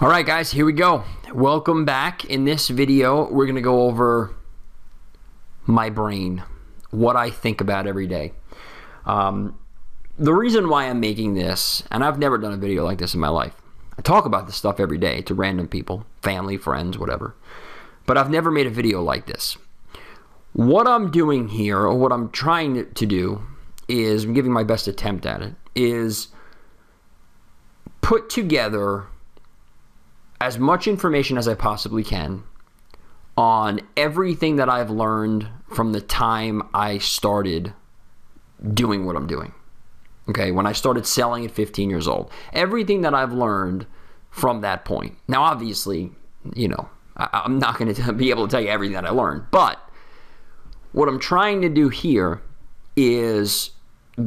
All right, guys, here we go. Welcome back. In this video, we're going to go over my brain, what I think about every day. The reason why I'm making this, and I've never done a video like this in my life. I talk about this stuff every day to random people, family, friends, whatever. But I've never made a video like this. What I'm doing here, or what I'm trying to do, is, I'm giving my best attempt at it, is put together as much information as I possibly can on everything that I've learned from the time I started doing what I'm doing. Okay, when I started selling at 15 years old. Everything that I've learned from that point. Now, obviously, you know, I'm not going to be able to tell you everything that I learned, but what I'm trying to do here is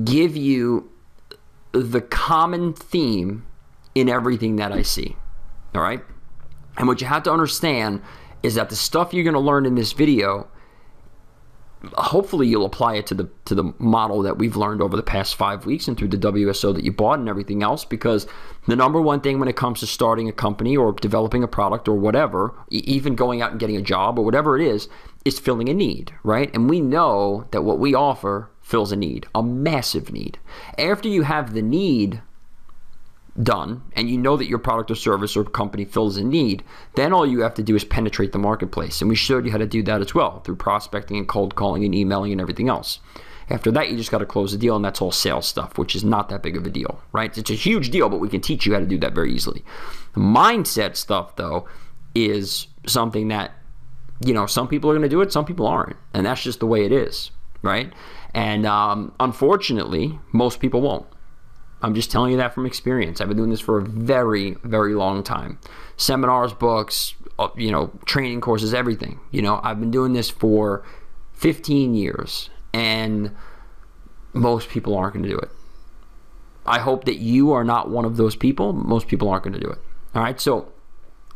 give you the common theme in everything that I see. All right? And what you have to understand is that the stuff you're going to learn in this video, hopefully you'll apply it to the model that we've learned over the past 5 weeks and through the WSO that you bought and everything else, because the number one thing when it comes to starting a company or developing a product or whatever, even going out and getting a job or whatever it is filling a need, right? And we know that what we offer fills a need, a massive need. After you have the need done and you know that your product or service or company fills a need, then all you have to do is penetrate the marketplace. And we showed you how to do that as well through prospecting and cold calling and emailing and everything else. After that, you just got to close the deal, and that's all sales stuff, which is not that big of a deal, right? It's a huge deal, but we can teach you how to do that very easily. The mindset stuff, though, is something that, you know, some people are going to do it, some people aren't, and that's just the way it is, right? And unfortunately, most people won't. I'm just telling you that from experience. I've been doing this for a very, very long time. Seminars, books, you know, training courses, everything. You know, I've been doing this for 15 years, and most people aren't going to do it. I hope that you are not one of those people. Most people aren't going to do it. All right, so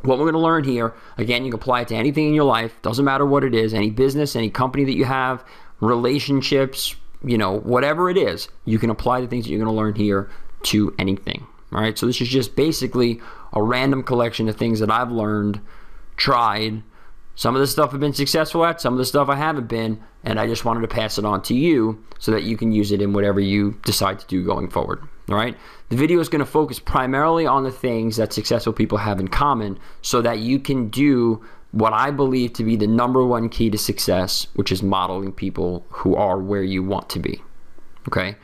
what we're going to learn here, again, you can apply it to anything in your life. Doesn't matter what it is, any business, any company that you have, relationships, you know, whatever it is, you can apply the things that you're going to learn here to anything. All right, so this is just basically a random collection of things that I've learned, tried. Some of the stuff I've been successful at, some of the stuff I haven't been, and I just wanted to pass it on to you so that you can use it in whatever you decide to do going forward. All right, the video is going to focus primarily on the things that successful people have in common so that you can do what I believe to be the number one key to success, which is modeling people who are where you want to be. Okay?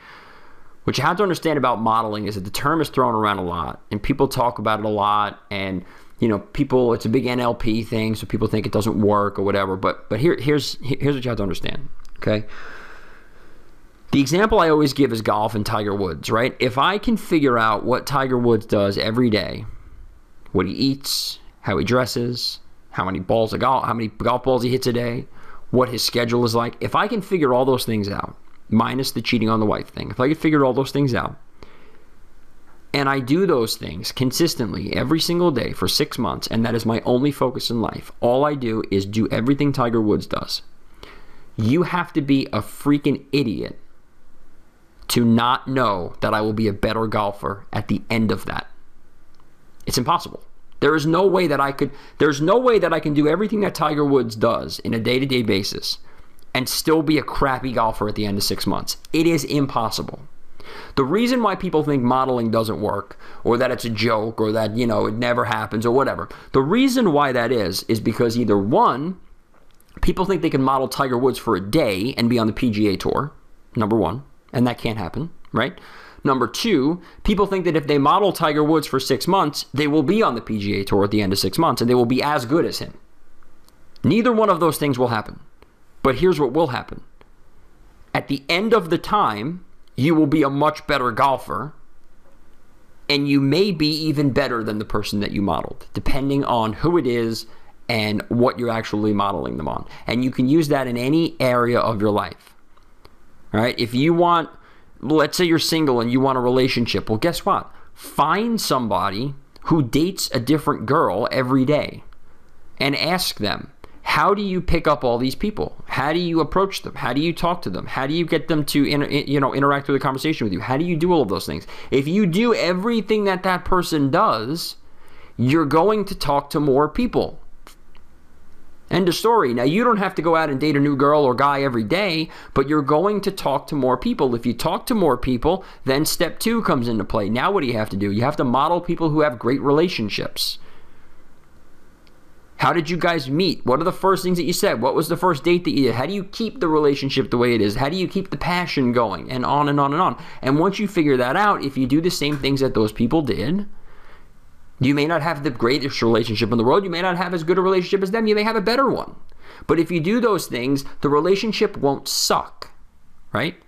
What you have to understand about modeling is that the term is thrown around a lot, and people talk about it a lot, and you know, people, it's a big NLP thing, so people think it doesn't work or whatever, but here's what you have to understand. Okay? The example I always give is golf and Tiger Woods, right? If I can figure out what Tiger Woods does every day, what he eats, how he dresses, how many golf balls he hits a day, what his schedule is like. If I can figure all those things out, minus the cheating on the wife thing, if I can figure all those things out, and I do those things consistently every single day for 6 months, and that is my only focus in life, all I do is do everything Tiger Woods does. You have to be a freaking idiot to not know that I will be a better golfer at the end of that. It's impossible. There's no way that I can do everything that Tiger Woods does in a day-to-day basis and still be a crappy golfer at the end of 6 months. It is impossible. The reason why people think modeling doesn't work, or that it's a joke, or that, you know, it never happens, or whatever, the reason why that is because either one, people think they can model Tiger Woods for a day and be on the PGA Tour, number one, and that can't happen, right? Number two, people think that if they model Tiger Woods for 6 months, they will be on the PGA Tour at the end of 6 months, and they will be as good as him. Neither one of those things will happen. But here's what will happen. At the end of the time, you will be a much better golfer, and you may be even better than the person that you modeled, depending on who it is and what you're actually modeling them on. And you can use that in any area of your life. All right? If you want, let's say you're single and you want a relationship. Well, guess what? Find somebody who dates a different girl every day and ask them, how do you pick up all these people? How do you approach them? How do you talk to them? How do you get them to interact with a conversation with you? How do you do all of those things? If you do everything that that person does, you're going to talk to more people. End of story. Now, you don't have to go out and date a new girl or guy every day, but you're going to talk to more people. If you talk to more people, then step 2 comes into play. Now, what do you have to do? You have to model people who have great relationships. How did you guys meet? What are the first things that you said? What was the first date that you did? How do you keep the relationship the way it is? How do you keep the passion going? And on and on and on. And once you figure that out, if you do the same things that those people did, you may not have the greatest relationship in the world. You may not have as good a relationship as them. You may have a better one. But if you do those things, the relationship won't suck, right?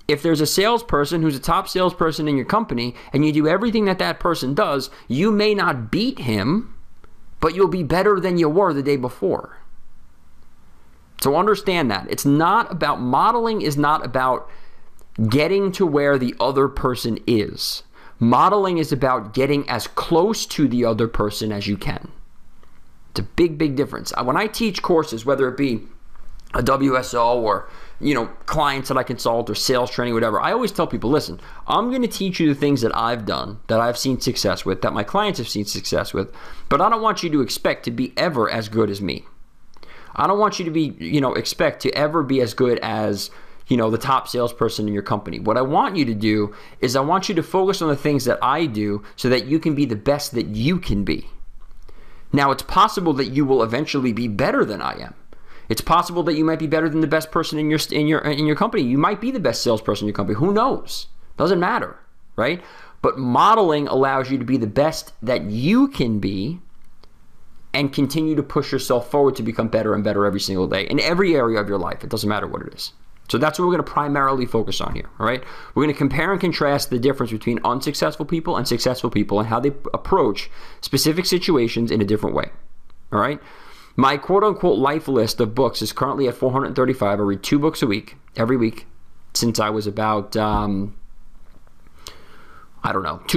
If there's a salesperson who's a top salesperson in your company and you do everything that that person does, you may not beat him, but you'll be better than you were the day before. So understand that. It's not about, modeling is not about getting to where the other person is. Modeling is about getting as close to the other person as you can. It's a big, big difference. When I teach courses, whether it be a WSO or, clients that I consult or sales training, whatever, I always tell people, listen, I'm going to teach you the things that I've done, that I've seen success with, that my clients have seen success with, but I don't want you to expect to be ever as good as me. I don't want you to be, expect to ever be as good as the top salesperson in your company. What I want you to do is I want you to focus on the things that I do so that you can be the best that you can be. Now, it's possible that you will eventually be better than I am. It's possible that you might be better than the best person in your company. You might be the best salesperson in your company. Who knows? Doesn't matter, right? But modeling allows you to be the best that you can be and continue to push yourself forward to become better and better every single day in every area of your life. It doesn't matter what it is. So that's what we're going to primarily focus on here, all right? We're going to compare and contrast the difference between unsuccessful people and successful people and how they approach specific situations in a different way, all right? My quote-unquote life list of books is currently at 435. I read 2 books a week, every week, since I was about, 2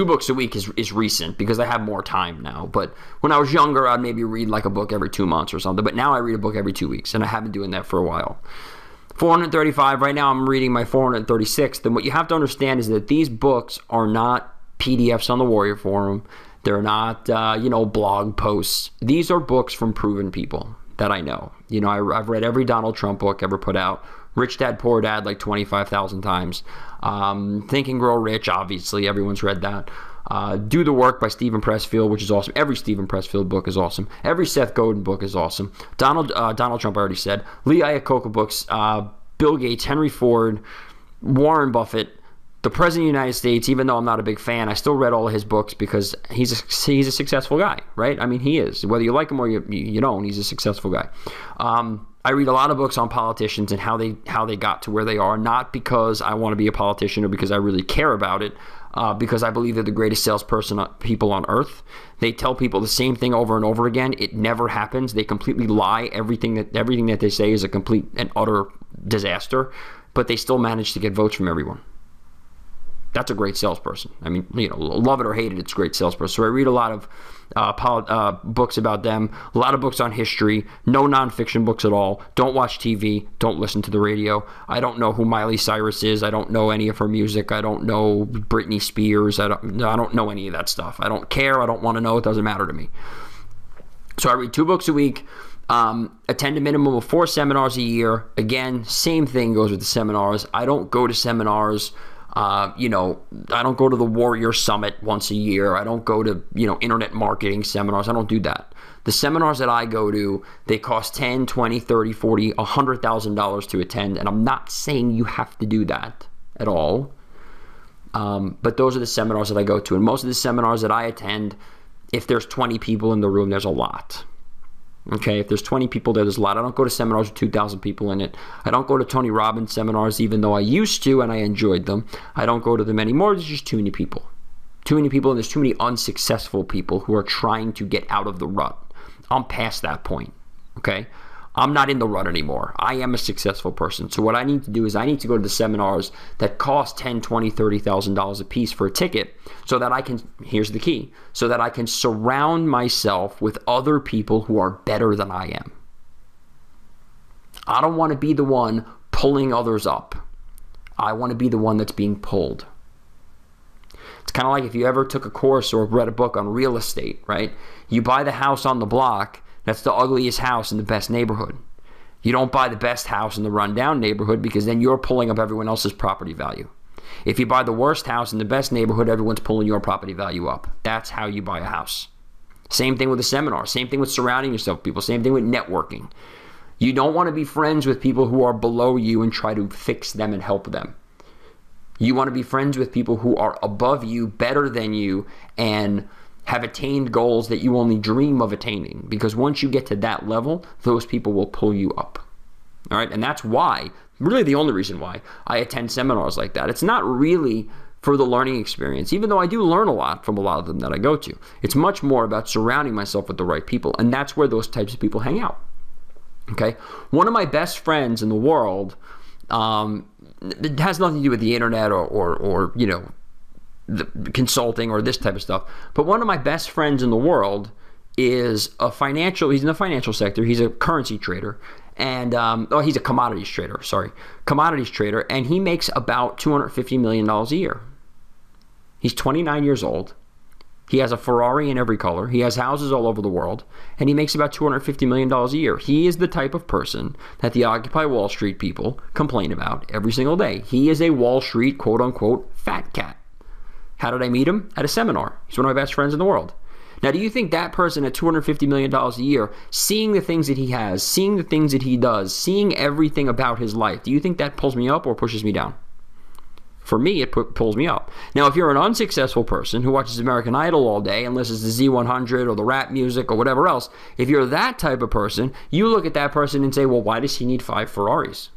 books a week is recent because I have more time now. But when I was younger, I'd maybe read like a book every 2 months or something. But now I read a book every 2 weeks, and I have been doing that for a while. 435, right now I'm reading my 436th, and what you have to understand is that these books are not PDFs on the Warrior Forum. They're not, blog posts. These are books from proven people that I know. I've read every Donald Trump book ever put out. Rich Dad, Poor Dad like 25,000 times. Think and Grow Rich, obviously, everyone's read that. Do the Work by Stephen Pressfield, which is awesome. Every Stephen Pressfield book is awesome. Every Seth Godin book is awesome. Donald Trump, I already said. Lee Iacocca books, Bill Gates, Henry Ford, Warren Buffett, the President of the United States. Even though I'm not a big fan, I still read all of his books because he's a successful guy, right? I mean, he is. Whether you like him or you don't, he's a successful guy. I read a lot of books on politicians and how they got to where they are, not because I want to be a politician or because I really care about it, because I believe they're the greatest people on earth. They tell people the same thing over and over again. It never happens. They completely lie. Everything that they say is a complete and utter disaster, but they still manage to get votes from everyone. That's a great salesperson. I mean, love it or hate it, it's a great salesperson. So I read a lot of books about them, a lot of books on history, no nonfiction books at all. Don't watch TV. Don't listen to the radio. I don't know who Miley Cyrus is. I don't know any of her music. I don't know Britney Spears. I don't know any of that stuff. I don't care. I don't want to know. It doesn't matter to me. So I read 2 books a week. Attend a minimum of 4 seminars a year. Again, same thing goes with the seminars. I don't go to seminars. I don't go to the Warrior Summit once a year. I don't go to, internet marketing seminars. I don't do that. The seminars that I go to, they cost $10, $20, $30, $40, $100,000 to attend. And I'm not saying you have to do that at all. But those are the seminars that I go to. And most of the seminars that I attend, if there's 20 people in the room, there's a lot. Okay, if there's 20 people there, there's a lot. I don't go to seminars with 2,000 people in it. I don't go to Tony Robbins seminars, even though I used to and I enjoyed them. I don't go to them anymore. There's just too many people. Too many people, and there's too many unsuccessful people who are trying to get out of the rut. I'm past that point, okay? I'm not in the rut anymore. I am a successful person. So what I need to do is I need to go to the seminars that cost $10,000, $20,000, $30,000 a piece for a ticket so that I can, here's the key, so that I can surround myself with other people who are better than I am. I don't want to be the one pulling others up. I want to be the one that's being pulled. It's kind of like if you ever took a course or read a book on real estate, right? You buy the house on the block that's the ugliest house in the best neighborhood. You don't buy the best house in the rundown neighborhood, because then you're pulling up everyone else's property value. If you buy the worst house in the best neighborhood, everyone's pulling your property value up. That's how you buy a house. Same thing with a seminar. Same thing with surrounding yourself with people. Same thing with networking. You don't want to be friends with people who are below you and try to fix them and help them. You want to be friends with people who are above you, better than you, and have attained goals that you only dream of attaining. Because once you get to that level, those people will pull you up. All right? And that's why, really the only reason why, I attend seminars like that. It's not really for the learning experience, even though I do learn a lot from a lot of them that I go to. It's much more about surrounding myself with the right people. And that's where those types of people hang out. Okay? One of my best friends in the world, it has nothing to do with the internet or you know, the consulting or this type of stuff. But one of my best friends in the world is he's in the financial sector. He's a currency trader. And, he's a commodities trader, and he makes about $250 million a year. He's 29 years old. He has a Ferrari in every color. He has houses all over the world, and he makes about $250 million a year. He is the type of person that the Occupy Wall Street people complain about every single day. He is a Wall Street, quote unquote, fat cat. How did I meet him? At a seminar. He's one of my best friends in the world. Now, do you think that person at $250 million a year, seeing the things that he has, seeing the things that he does, seeing everything about his life, do you think that pulls me up or pushes me down? For me, it pulls me up. Now, if you're an unsuccessful person who watches American Idol all day and listens to Z100 or the rap music or whatever else, if you're that type of person, you look at that person and say, well, why does he need 5 Ferraris?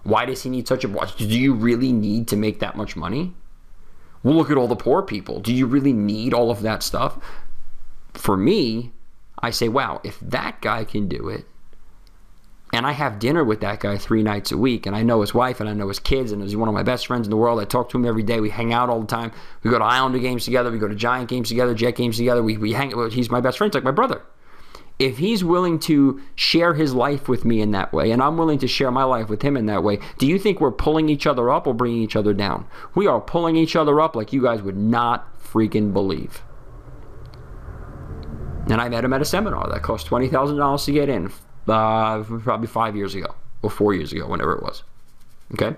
Why does he need such a watch? Do you really need to make that much money? Well, look at all the poor people. Do you really need all of that stuff? For me, I say, wow, if that guy can do it, and I have dinner with that guy 3 nights a week, and I know his wife, and I know his kids, and he's one of my best friends in the world. I talk to him every day. We hang out all the time. We go to Islander games together. We go to Giant games together, Jet games together. We hang. He's my best friend. It's like my brother. If he's willing to share his life with me in that way, and I'm willing to share my life with him in that way, do you think we're pulling each other up or bringing each other down? We are pulling each other up like you guys would not freaking believe. And I met him at a seminar that cost $20,000 to get in, probably 5 years ago or 4 years ago, whenever it was. Okay,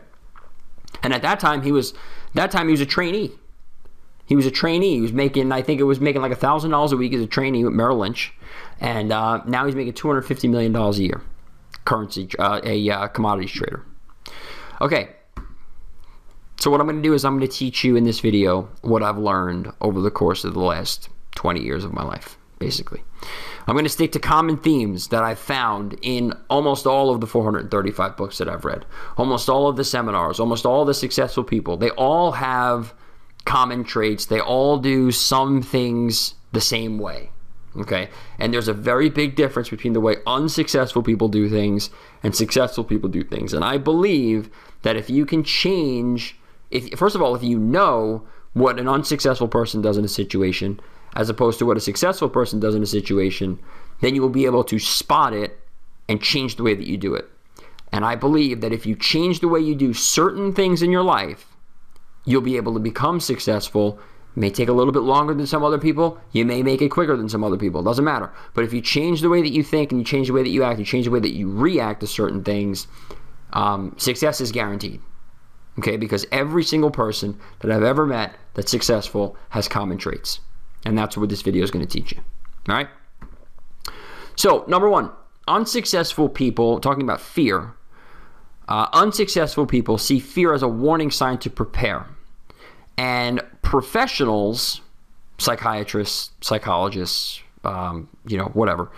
and at that time he was a trainee. He was a trainee. He was making, I think it was making like $1,000 a week as a trainee with Merrill Lynch, and now he's making $250 million a year. Commodities trader. Okay. So what I'm going to do is I'm going to teach you in this video what I've learned over the course of the last 20 years of my life. Basically, I'm going to stick to common themes that I've found in almost all of the 435 books that I've read, almost all of the seminars, almost all of the successful people. They all have common traits. They all do some things the same way. Okay, and there's a very big difference between the way unsuccessful people do things and successful people do things. And I believe that if you can change, first of all, if you know what an unsuccessful person does in a situation as opposed to what a successful person does in a situation, then you will be able to spot it and change the way that you do it. And I believe that if you change the way you do certain things in your life, you'll be able to become successful. It may take a little bit longer than some other people. You may make it quicker than some other people. It doesn't matter. But if you change the way that you think and you change the way that you act, you change the way that you react to certain things, success is guaranteed. Okay, because every single person that I've ever met that's successful has common traits. And that's what this video is going to teach you. All right? So, number one, unsuccessful people, talking about fear, unsuccessful people see fear as a warning sign to prepare. And professionals, psychiatrists, psychologists, whatever,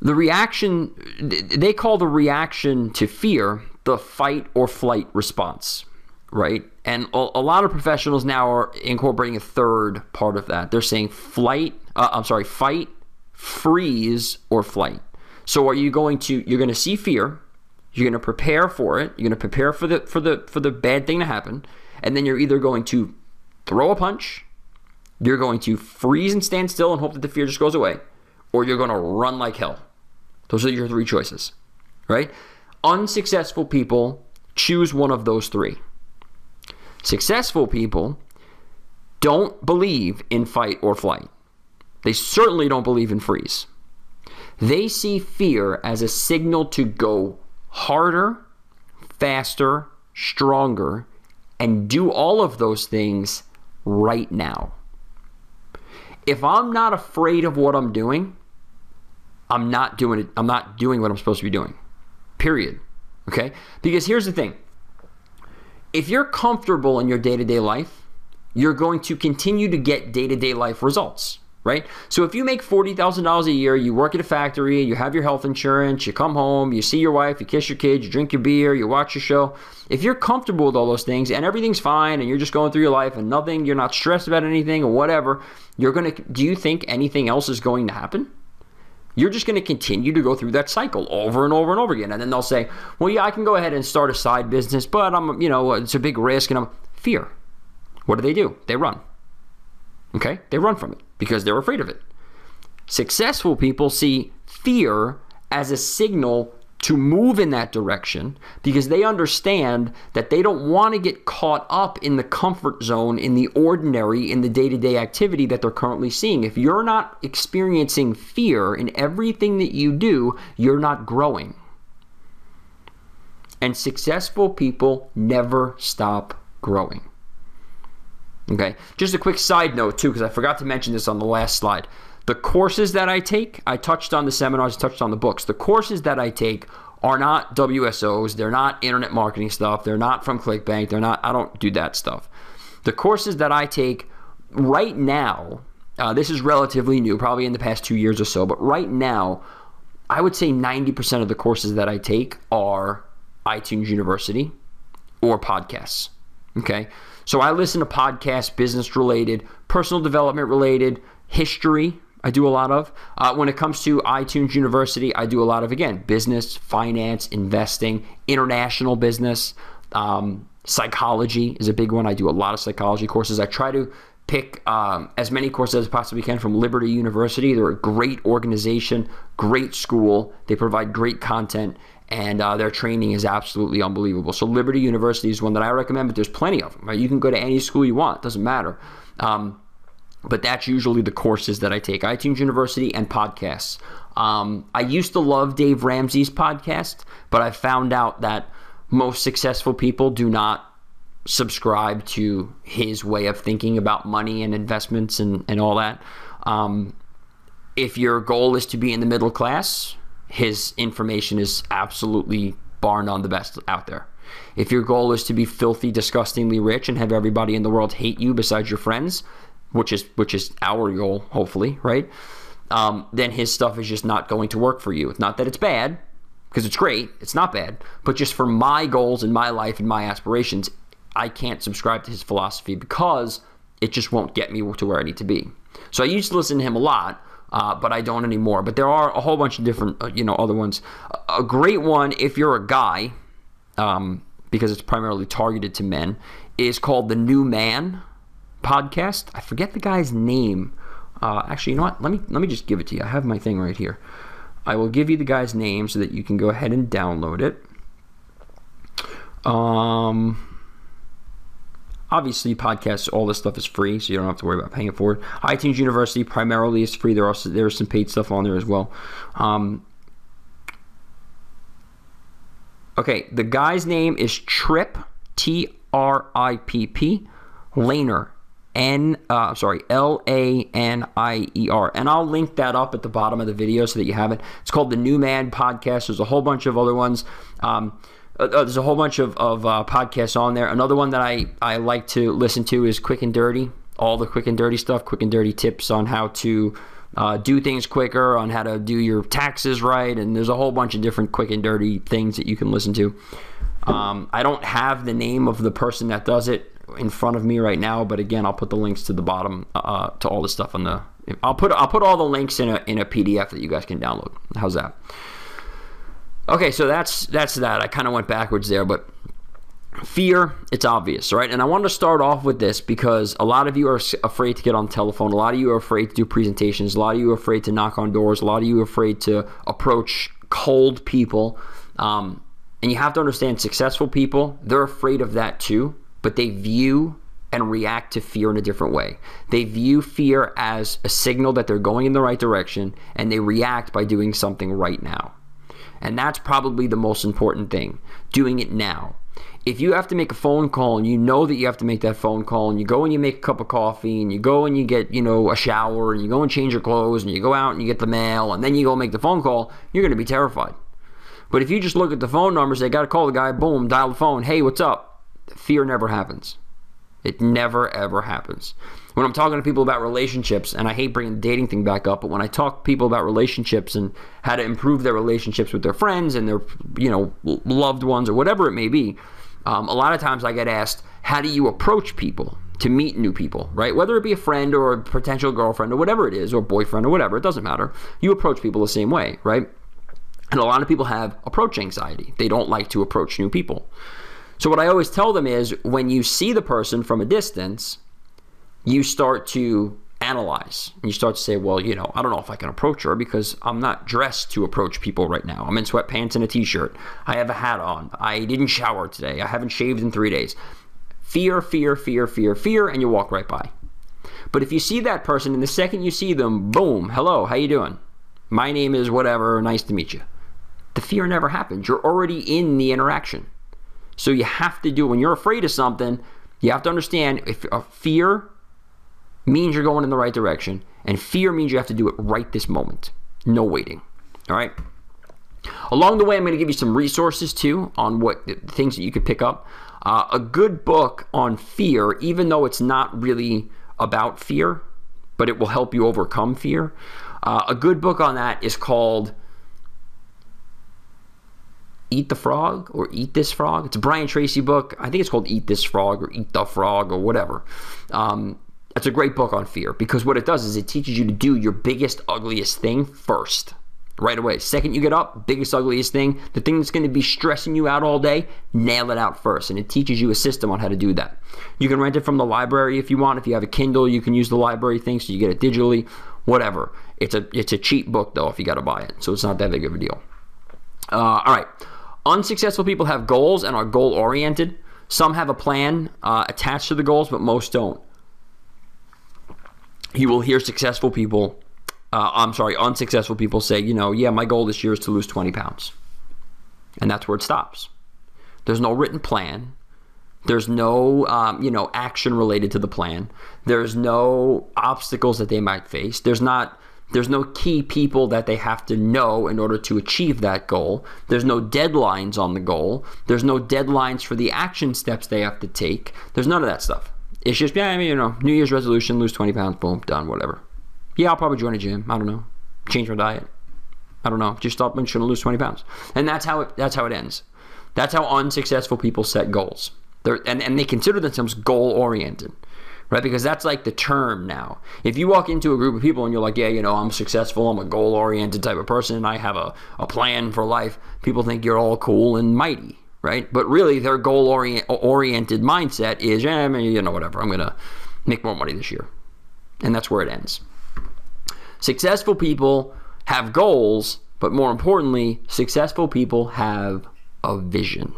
the reaction, they call the reaction to fear the fight or flight response. Right? And a lot of professionals now are incorporating a third part of that. They're saying fight, freeze, or flight. So are you going to, you're going to see fear, you're going to prepare for it, you're going to prepare for the bad thing to happen, and then you're either going to throw a punch, you're going to freeze and stand still and hope that the fear just goes away, or you're going to run like hell. Those are your 3 choices, right? Unsuccessful people choose one of those 3. Successful people don't believe in fight or flight. They certainly don't believe in freeze. They see fear as a signal to go harder, faster, stronger, and do all of those things right now. If I'm not afraid of what I'm doing, I'm not doing it. I'm not doing what I'm supposed to be doing. Period. Okay? Because here's the thing. If you're comfortable in your day-to-day life, you're going to continue to get day-to-day life results, right? So if you make $40,000 a year, you work at a factory, you have your health insurance, you come home, you see your wife, you kiss your kids, you drink your beer, you watch your show. If you're comfortable with all those things and everything's fine and you're just going through your life and nothing, you're not stressed about anything or whatever, do you think anything else is going to happen? You're just going to continue to go through that cycle over and over and over again. And then they'll say, well, yeah, I can go ahead and start a side business, but it's a big risk and fear. What do? They run. Okay? They run from it because they're afraid of it. Successful people see fear as a signal to move in that direction because they understand that they don't want to get caught up in the comfort zone, in the ordinary, in the day-to-day activity that they're currently seeing. If you're not experiencing fear in everything that you do, you're not growing. And successful people never stop growing. Okay, just a quick side note too, because I forgot to mention this on the last slide. The courses that I take, I touched on the seminars, I touched on the books. The courses that I take are not WSOs. They're not internet marketing stuff. They're not from ClickBank. I don't do that stuff. The courses that I take right now, this is relatively new, probably in the past 2 years or so, but right now, I would say 90% of the courses that I take are iTunes University or podcasts. Okay, so I listen to podcasts, business related, personal development related, history, I do a lot of. When it comes to iTunes University, I do a lot of, again, business, finance, investing, international business, psychology is a big one. I do a lot of psychology courses. I try to pick as many courses as I possibly can from Liberty University. They're a great organization, great school. They provide great content, and their training is absolutely unbelievable. So Liberty University is one that I recommend, but there's plenty of them. Right? You can go to any school you want. It doesn't matter. But that's usually the courses that I take, iTunes University and podcasts. I used to love Dave Ramsey's podcast, but I found out that most successful people do not subscribe to his way of thinking about money and investments and all that. If your goal is to be in the middle class, his information is absolutely bar none the best out there. If your goal is to be filthy, disgustingly rich and have everybody in the world hate you besides your friends, which is our goal, hopefully, right? Then his stuff is just not going to work for you. It's not that it's bad, because it's great. It's not bad. But just for my goals in my life and my aspirations, I can't subscribe to his philosophy because it just won't get me to where I need to be. So I used to listen to him a lot, but I don't anymore. But there are a whole bunch of different, other ones. A great one, if you're a guy, because it's primarily targeted to men, is called The New Man podcast. I forget the guy's name. Actually, you know what? Let me just give it to you. I have my thing right here. I will give you the guy's name so that you can go ahead and download it. Obviously, podcasts, all this stuff is free, so you don't have to worry about paying for it. iTunes University primarily is free. There's some paid stuff on there as well. Okay, the guy's name is Tripp, Tripp, Lanier. Lanier, and I'll link that up at the bottom of the video so that you have it. It's called The New Man Podcast. There's a whole bunch of other ones. There's a whole bunch of podcasts on there. Another one that I like to listen to is Quick and Dirty. All the quick and dirty stuff, quick and dirty tips on how to do things quicker, on how to do your taxes right, and there's a whole bunch of different quick and dirty things that you can listen to. I don't have the name of the person that does it in front of me right now, but again, I'll put the links to the bottom to all the stuff on the. I'll put all the links in a PDF that you guys can download. How's that? Okay, so that's that. I kind of went backwards there, but fear, it's obvious, right? And I wanted to start off with this because a lot of you are afraid to get on the telephone. A lot of you are afraid to do presentations. A lot of you are afraid to knock on doors. A lot of you are afraid to approach cold people. And you have to understand, successful people, they're afraid of that too. But they view and react to fear in a different way. They view fear as a signal that they're going in the right direction, and they react by doing something right now. And that's probably the most important thing, doing it now. If you have to make a phone call and you know that you have to make that phone call, and you go and you make a cup of coffee, and you go and you get, a shower, and you go and change your clothes, and you go out and you get the mail, and then you go make the phone call, you're going to be terrified. But if you just look at the phone numbers, they got to call the guy, boom, dial the phone, hey, what's up? Fear never happens. It never, ever happens. When I'm talking to people about relationships, and I hate bringing the dating thing back up, but when I talk to people about relationships and how to improve their relationships with their friends and their, loved ones or whatever it may be, a lot of times I get asked, how do you approach people to meet new people, right? Whether it be a friend or a potential girlfriend or whatever it is, or boyfriend or whatever, it doesn't matter. You approach people the same way, right? And a lot of people have approach anxiety. They don't like to approach new people. So what I always tell them is, when you see the person from a distance, you start to analyze. And you start to say, well, I don't know if I can approach her because I'm not dressed to approach people right now. I'm in sweatpants and a t-shirt. I have a hat on. I didn't shower today. I haven't shaved in 3 days. Fear, fear, fear, fear, fear, and you walk right by. But if you see that person, and the second you see them, boom, hello, how you doing? My name is whatever, nice to meet you. The fear never happens. You're already in the interaction. So you have to do, when you're afraid of something, you have to understand, if fear means you're going in the right direction, and fear means you have to do it right this moment. No waiting. All right? Along the way, I'm going to give you some resources too on what things that you could pick up. A good book on fear, even though it's not really about fear, but it will help you overcome fear. A good book on that is called Eat the Frog or Eat This Frog. It's a Brian Tracy book. I think it's called Eat This Frog or Eat the Frog or whatever. It's a great book on fear, because what it does is it teaches you to do your biggest, ugliest thing first, right away. Second you get up, biggest, ugliest thing, the thing that's going to be stressing you out all day, nail it out first. And it teaches you a system on how to do that. You can rent it from the library if you want. If you have a Kindle, you can use the library thing, so you get it digitally, whatever. It's a cheap book, though, if you got to buy it. So it's not that big of a deal. All right. Unsuccessful people have goals and are goal-oriented. Some have a plan attached to the goals, but most don't. You will hear unsuccessful people say, yeah, my goal this year is to lose 20 pounds. And that's where it stops. There's no written plan. There's no, action related to the plan. There's no obstacles that they might face. There's no key people that they have to know in order to achieve that goal. There's no deadlines on the goal. There's no deadlines for the action steps they have to take. There's none of that stuff. It's just, New Year's resolution, lose 20 pounds, boom, done, whatever. Yeah, I'll probably join a gym. I don't know. Change my diet. I don't know. Just stop and trying to lose 20 pounds. And that's how it ends. That's how unsuccessful people set goals. And they consider themselves goal-oriented. Right? Because that's like the term now. If you walk into a group of people and you're like, yeah, I'm successful, I'm a goal-oriented type of person, I have a plan for life, people think you're all cool and mighty, right? But really, their goal-oriented mindset is, whatever, I'm going to make more money this year. And that's where it ends. Successful people have goals, but more importantly, successful people have a vision.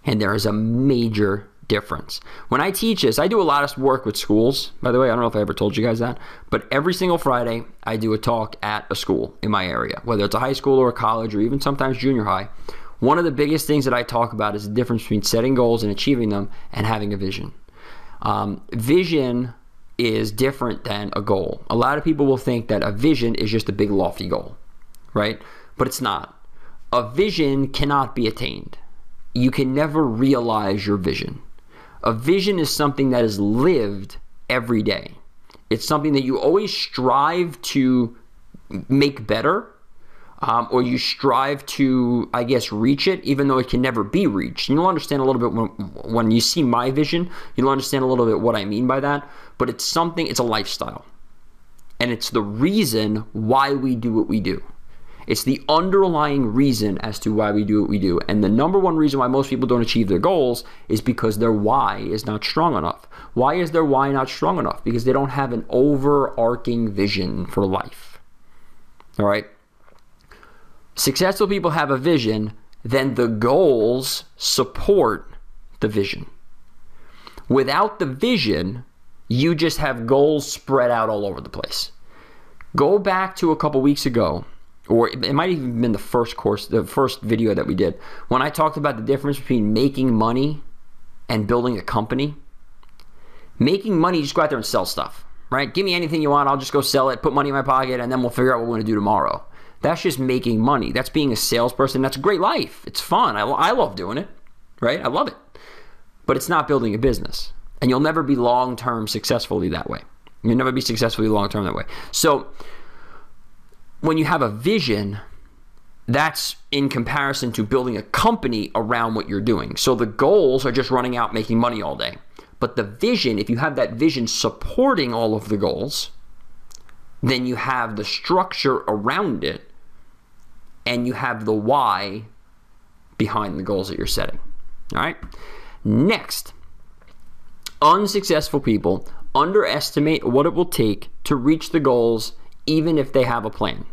And there is a major difference. When I teach this, I do a lot of work with schools. By the way, I don't know if I ever told you guys that, but every single Friday, I do a talk at a school in my area, whether it's a high school or a college or even sometimes junior high. One of the biggest things that I talk about is the difference between setting goals and achieving them and having a vision. Vision is different than a goal. A lot of people will think that a vision is just a big lofty goal, right? But it's not. A vision cannot be attained. You can never realize your vision. A vision is something that is lived every day. It's something that you always strive to make better, or you strive to, reach it, even though it can never be reached. And you'll understand a little bit when you see my vision, you'll understand a little bit what I mean by that. But it's a lifestyle. And it's the reason why we do what we do. It's the underlying reason as to why we do what we do. And the number one reason why most people don't achieve their goals is because their why is not strong enough. Why is their why not strong enough? Because they don't have an overarching vision for life. All right? Successful people have a vision, then the goals support the vision. Without the vision, you just have goals spread out all over the place. Go back to a couple weeks ago, or it might even have been the first video that we did, when I talked about the difference between making money and building a company. Making money, you just go out there and sell stuff, right? Give me anything you want, I'll just go sell it, put money in my pocket, and then we'll figure out what we're going to do tomorrow. That's just making money. That's being a salesperson. That's a great life. It's fun. I love doing it, right? I love it. But it's not building a business. And you'll never be long-term successfully that way. You'll never be successfully long-term that way. So when you have a vision, that's in comparison to building a company around what you're doing. So the goals are just running out making money all day. But the vision, if you have that vision supporting all of the goals, then you have the structure around it and you have the why behind the goals that you're setting. All right? Next, unsuccessful people underestimate what it will take to reach the goals even if they have a plan.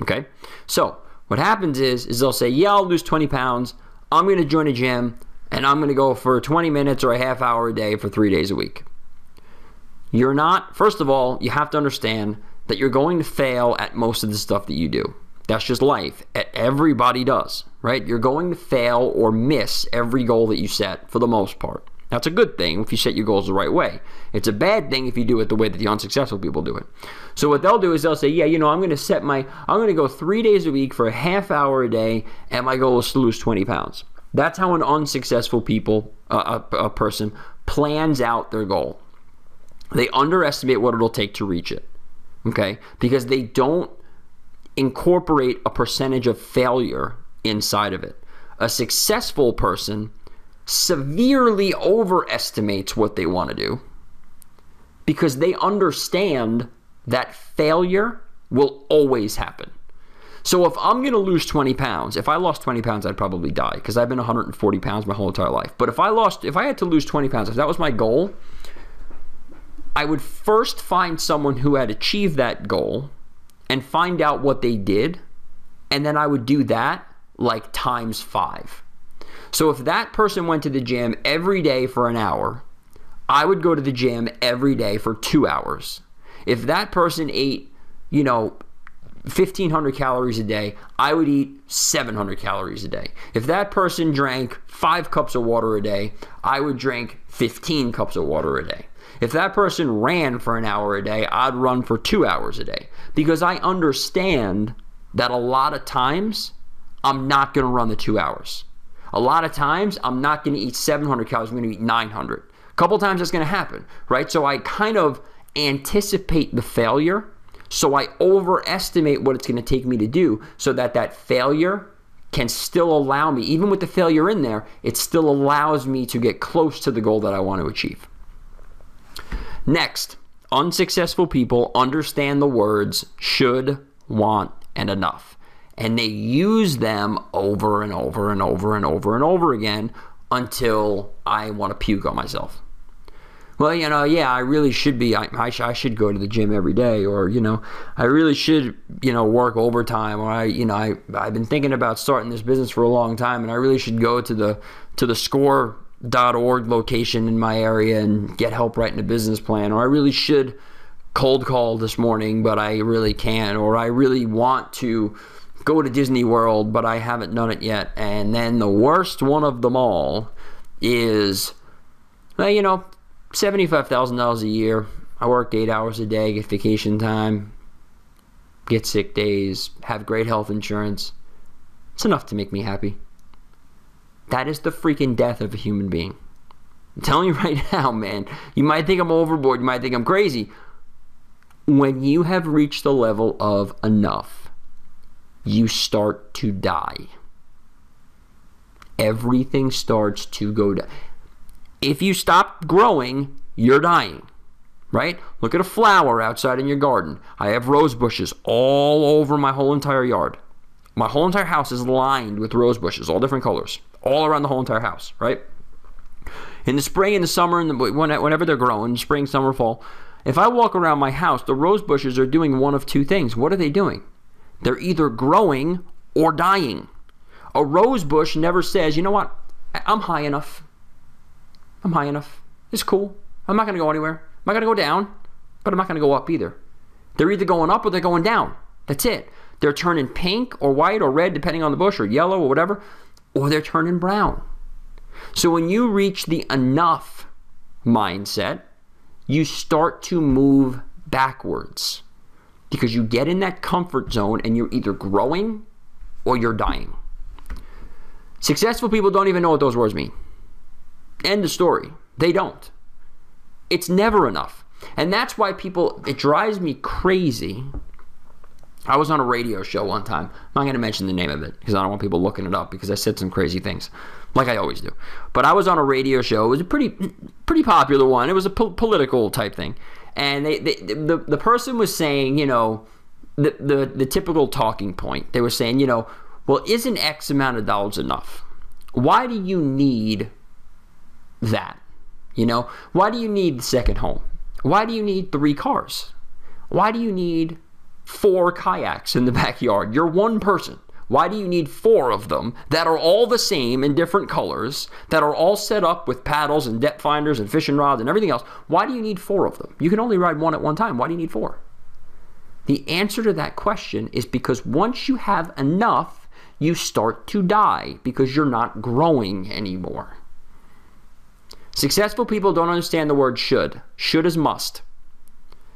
Okay? So what happens is they'll say, yeah, I'll lose 20 pounds. I'm going to join a gym and I'm going to go for 20 minutes or a half hour a day for 3 days a week. You're not, first of all, you have to understand that you're going to fail at most of the stuff that you do. That's just life. Everybody does, right? You're going to fail or miss every goal that you set for the most part. That's a good thing if you set your goals the right way. It's a bad thing if you do it the way that the unsuccessful people do it. So what they'll do is they'll say, yeah, I'm going to go 3 days a week for a half hour a day, and my goal is to lose 20 pounds. That's how an unsuccessful a person plans out their goal. They underestimate what it'll take to reach it, okay? Because they don't incorporate a percentage of failure inside of it. A successful person severely overestimates what they want to do because they understand that failure will always happen. So if I'm going to lose 20 pounds, if I lost 20 pounds, I'd probably die because I've been 140 pounds my whole entire life. But if I had to lose 20 pounds, if that was my goal, I would first find someone who had achieved that goal and find out what they did, and then I would do that like times 5. So if that person went to the gym every day for an hour, I would go to the gym every day for 2 hours. If that person ate, 1,500 calories a day, I would eat 700 calories a day. If that person drank 5 cups of water a day, I would drink 15 cups of water a day. If that person ran for an hour a day, I'd run for 2 hours a day. Because I understand that a lot of times, I'm not going to run the 2 hours. A lot of times, I'm not going to eat 700 calories, I'm going to eat 900. A couple times that's going to happen, right? So I kind of anticipate the failure, so I overestimate what it's going to take me to do so that failure can still allow me, even with the failure in there, it still allows me to get close to the goal that I want to achieve. Next, unsuccessful people understand the words should, want, and enough. And they use them over and over and over and over and over again until I want to puke on myself. Well, yeah, I really should be, I should go to the gym every day, or, I really should, work overtime, or I've been thinking about starting this business for a long time, and I really should go to the score.org location in my area and get help writing a business plan, or I really should cold call this morning, but I really can't, or I really want to go to Disney World, but I haven't done it yet. And then the worst one of them all is, $75,000 a year. I work 8 hours a day, get vacation time, get sick days, have great health insurance. It's enough to make me happy. That is the freaking death of a human being. I'm telling you right now, man. You might think I'm overboard. You might think I'm crazy. When you have reached the level of enough, you start to die. Everything starts to go down. If you stop growing, you're dying, right? Look at a flower outside in your garden. I have rose bushes all over my whole entire yard. My whole entire house is lined with rose bushes, all different colors, all around the whole entire house, right? In the spring, in the summer, whenever they're growing, spring, summer, fall, if I walk around my house, the rose bushes are doing one of two things. What are they doing? They're either growing or dying. A rose bush never says, you know what, I'm high enough. I'm high enough. It's cool. I'm not going to go anywhere. I'm not going to go down, but I'm not going to go up either. They're either going up or they're going down. That's it. They're turning pink or white or red, depending on the bush, or yellow or whatever, or they're turning brown. So when you reach the enough mindset, you start to move backwards because you get in that comfort zone and you're either growing or you're dying. Successful people don't even know what those words mean. End of story. They don't. It's never enough. And that's why it drives me crazy. I was on a radio show one time. I'm not going to mention the name of it because I don't want people looking it up because I said some crazy things, like I always do. But I was on a radio show. It was a pretty popular one. It was a political type thing. And the person was saying, the typical talking point. They were saying, well, isn't X amount of dollars enough? Why do you need that? Why do you need the second home? Why do you need 3 cars? Why do you need 4 kayaks in the backyard? You're one person. Why do you need 4 of them that are all the same in different colors, that are all set up with paddles and depth finders and fishing rods and everything else? Why do you need 4 of them? You can only ride one at one time. Why do you need 4? The answer to that question is because once you have enough, you start to die because you're not growing anymore. Successful people don't understand the word should. Should is must.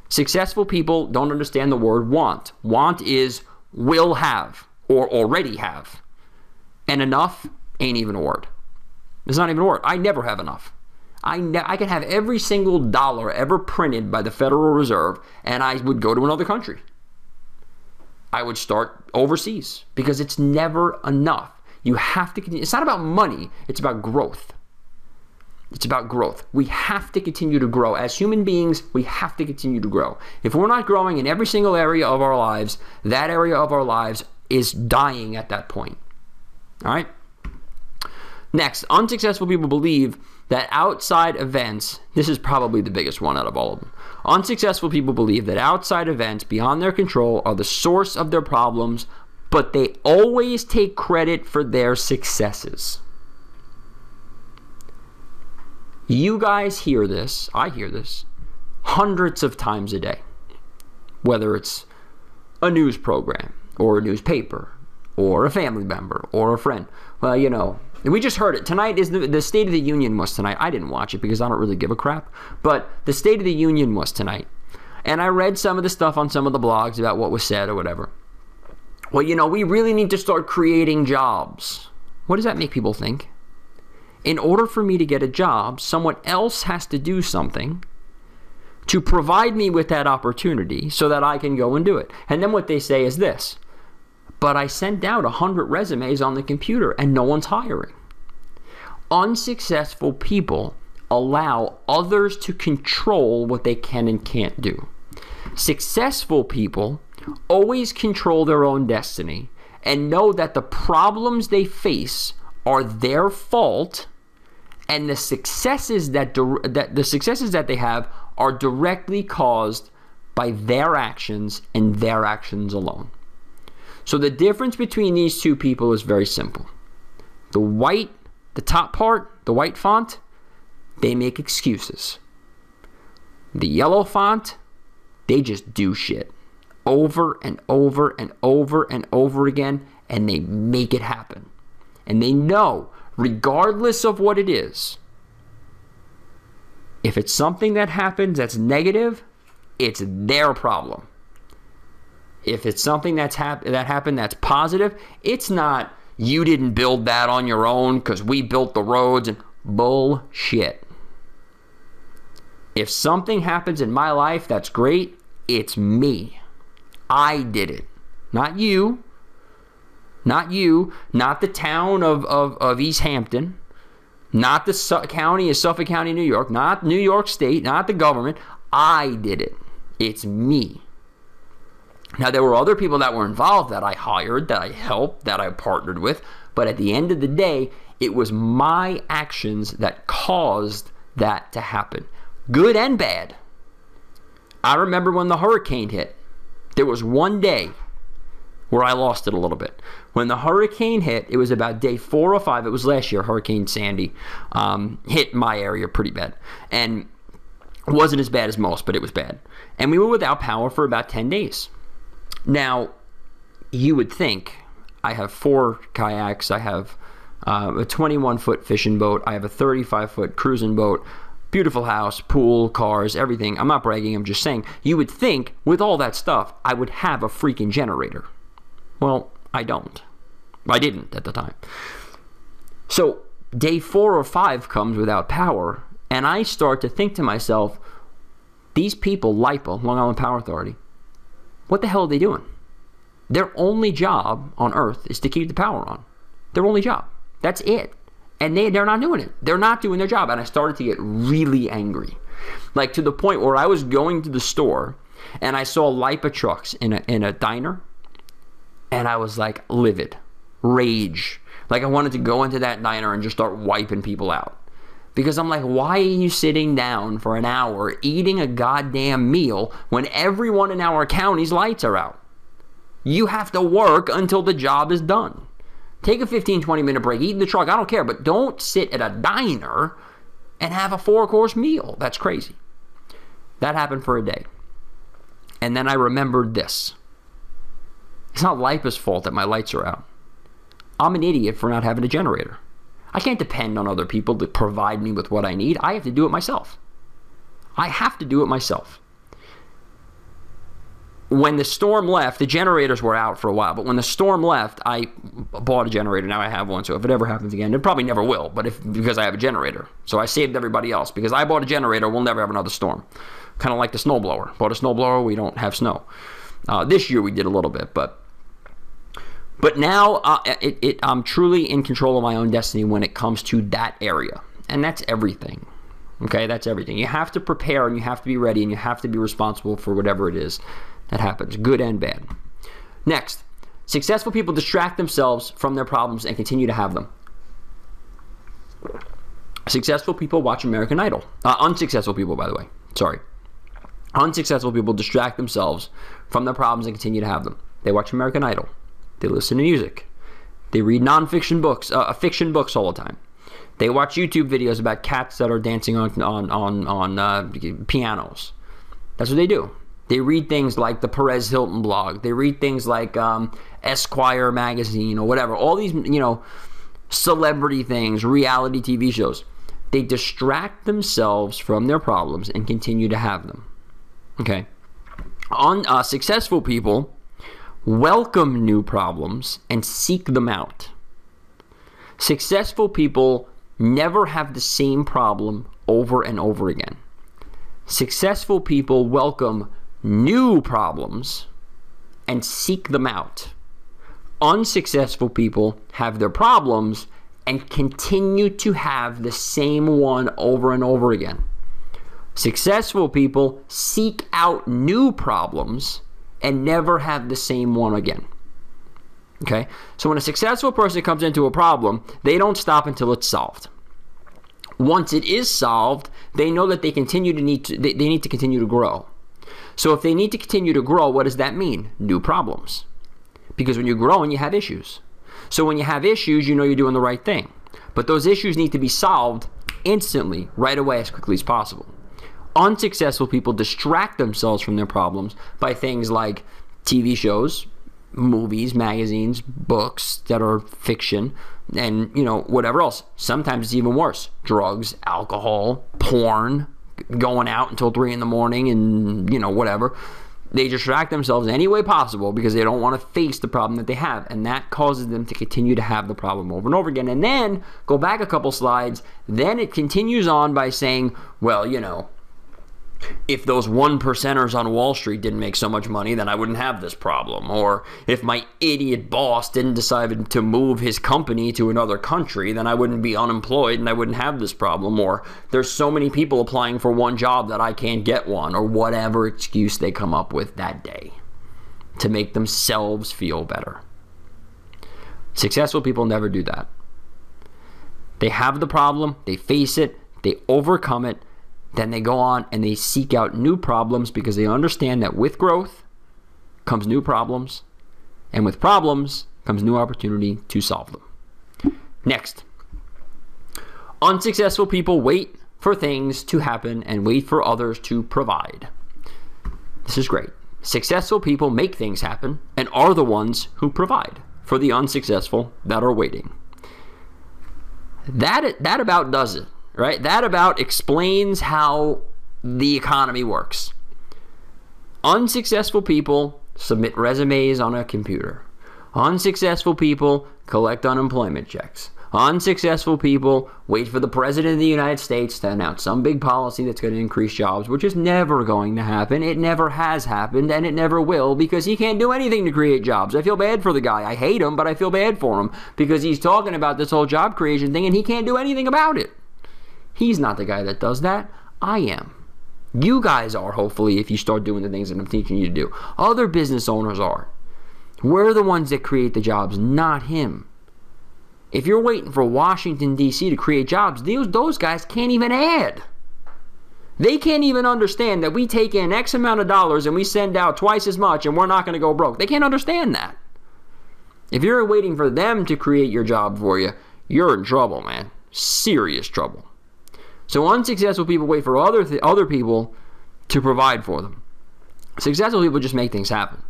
Successful people don't understand the word want. Want is will have or already have. And enough ain't even a word. It's not even a word. I never have enough. I can have every single dollar ever printed by the Federal Reserve and I would go to another country. I would start overseas because it's never enough. You have to continue. It's not about money. It's about growth. It's about growth. We have to continue to grow. As human beings, we have to continue to grow. If we're not growing in every single area of our lives, that area of our lives is dying at that point. All right? Next, unsuccessful people believe that outside events, this is probably the biggest one out of all of them. Unsuccessful people believe that outside events beyond their control are the source of their problems, but they always take credit for their successes. You guys hear this, I hear this, hundreds of times a day. Whether it's a news program, or a newspaper, or a family member, or a friend. Well, we just heard it. Tonight is the State of the Union was tonight. I didn't watch it because I don't really give a crap. But the State of the Union was tonight. And I read some of the stuff on some of the blogs about what was said or whatever. Well, we really need to start creating jobs. What does that make people think? In order for me to get a job, someone else has to do something to provide me with that opportunity so that I can go and do it. And then what they say is this, but I sent out 100 resumes on the computer and no one's hiring. Unsuccessful people allow others to control what they can and can't do. Successful people always control their own destiny and know that the problems they face are their fault, and the successes that they have are directly caused by their actions and their actions alone. So the difference between these two people is very simple. The top part, the white font, they make excuses. The yellow font, they just do shit over and over and over and over again, and they make it happen. And they know, regardless of what it is, if it's something that happens that's negative, it's their problem. If it's something that happened that's positive, it's not, you didn't build that on your own because we built the roads and bullshit. If something happens in my life that's great, it's me. I did it. Not you. Not you. Not the town of East Hampton. Not the county of Suffolk County, New York. Not New York State. Not the government. I did it. It's me. Now, there were other people that were involved that I hired, that I helped, that I partnered with. But at the end of the day, it was my actions that caused that to happen. Good and bad. I remember when the hurricane hit. There was one day where I lost it a little bit. When the hurricane hit, it was about day 4 or 5. It was last year, Hurricane Sandy hit my area pretty bad. And it wasn't as bad as most, but it was bad. And we were without power for about 10 days. Now, you would think, I have 4 kayaks, I have a 21-foot fishing boat, I have a 35-foot cruising boat, beautiful house, pool, cars, everything. I'm not bragging, I'm just saying. You would think, with all that stuff, I would have a freaking generator. Well, I don't. I didn't at the time. So, day 4 or 5 comes without power, and I start to think to myself, these people, LIPA, Long Island Power Authority, what the hell are they doing? Their only job on Earth is to keep the power on. Their only job. That's it. And they're not doing it. They're not doing their job. And I started to get really angry. Like to the point where I was going to the store and I saw LIPA trucks in a diner. And I was like livid. Rage. Like I wanted to go into that diner and just start wiping people out. Because I'm like, why are you sitting down for an hour eating a goddamn meal when everyone in our county's lights are out? You have to work until the job is done. Take a 15, 20-minute break, eat in the truck, I don't care, but don't sit at a diner and have a 4-course meal. That's crazy. That happened for a day. And then I remembered this. It's not LIPA's fault that my lights are out. I'm an idiot for not having a generator. I can't depend on other people to provide me with what I need. I have to do it myself. I have to do it myself. When the storm left, the generators were out for a while, but when the storm left, I bought a generator. Now I have one, so if it ever happens again, it probably never will, but because I have a generator. So I saved everybody else. Because I bought a generator, we'll never have another storm. Kind of like the snowblower. Bought a snowblower, we don't have snow. This year we did a little bit, but now I'm truly in control of my own destiny when it comes to that area. And that's everything. Okay, that's everything. You have to prepare and you have to be ready and you have to be responsible for whatever it is that happens, good and bad. Next, successful people distract themselves from their problems and continue to have them. Successful people watch American Idol. Unsuccessful people, by the way. Sorry. Unsuccessful people distract themselves from their problems and continue to have them. They watch American Idol. They listen to music. They read nonfiction books, fiction books all the time. They watch YouTube videos about cats that are dancing on pianos. That's what they do. They read things like the Perez Hilton blog. They read things like Esquire magazine or whatever. All these, celebrity things, reality TV shows. They distract themselves from their problems and continue to have them. Okay. Successful people welcome new problems and seek them out. Successful people never have the same problem over and over again. Successful people welcome new problems and seek them out. Unsuccessful people have their problems and continue to have the same one over and over again. Successful people seek out new problems and never have the same one again. Okay? So when a successful person comes into a problem, they don't stop until it's solved. Once it is solved, they know that they need to continue to grow. So if they need to continue to grow, what does that mean? New problems. Because when you're growing, you have issues. So when you have issues, you know you're doing the right thing. But those issues need to be solved instantly, right away, as quickly as possible. Unsuccessful people distract themselves from their problems by things like TV shows, movies, magazines, books that are fiction, and, whatever else. Sometimes it's even worse. Drugs, alcohol, porn, going out until 3 in the morning and, whatever. They distract themselves any way possible because they don't want to face the problem that they have. And that causes them to continue to have the problem over and over again. And then, go back a couple slides, then it continues on by saying, well, if those 1%ers on Wall Street didn't make so much money, then I wouldn't have this problem. Or if my idiot boss didn't decide to move his company to another country, then I wouldn't be unemployed and I wouldn't have this problem. Or there's so many people applying for one job that I can't get one, or whatever excuse they come up with that day to make themselves feel better. Successful people never do that. They have the problem, they face it, they overcome it, then they go on and they seek out new problems because they understand that with growth comes new problems And with problems comes new opportunity to solve them. Next, unsuccessful people wait for things to happen and wait for others to provide. This is great. Successful people make things happen and are the ones who provide for the unsuccessful that are waiting. That about does it, right? That about explains how the economy works. Unsuccessful people submit resumes on a computer. Unsuccessful people collect unemployment checks. Unsuccessful people wait for the President of the United States to announce some big policy that's going to increase jobs, which is never going to happen. It never has happened, and it never will, because he can't do anything to create jobs. I feel bad for the guy. I hate him, but I feel bad for him because he's talking about this whole job creation thing, and he can't do anything about it. He's not the guy that does that. I am. You guys are, hopefully, if you start doing the things that I'm teaching you to do. Other business owners are. We're the ones that create the jobs, not him. If you're waiting for Washington, D.C. to create jobs, those guys can't even add. They can't even understand that we take in X amount of dollars and we send out twice as much and we're not going to go broke. They can't understand that. If you're waiting for them to create your job for you, you're in trouble, man. Serious trouble. So unsuccessful people wait for other people to provide for them. Successful people just make things happen.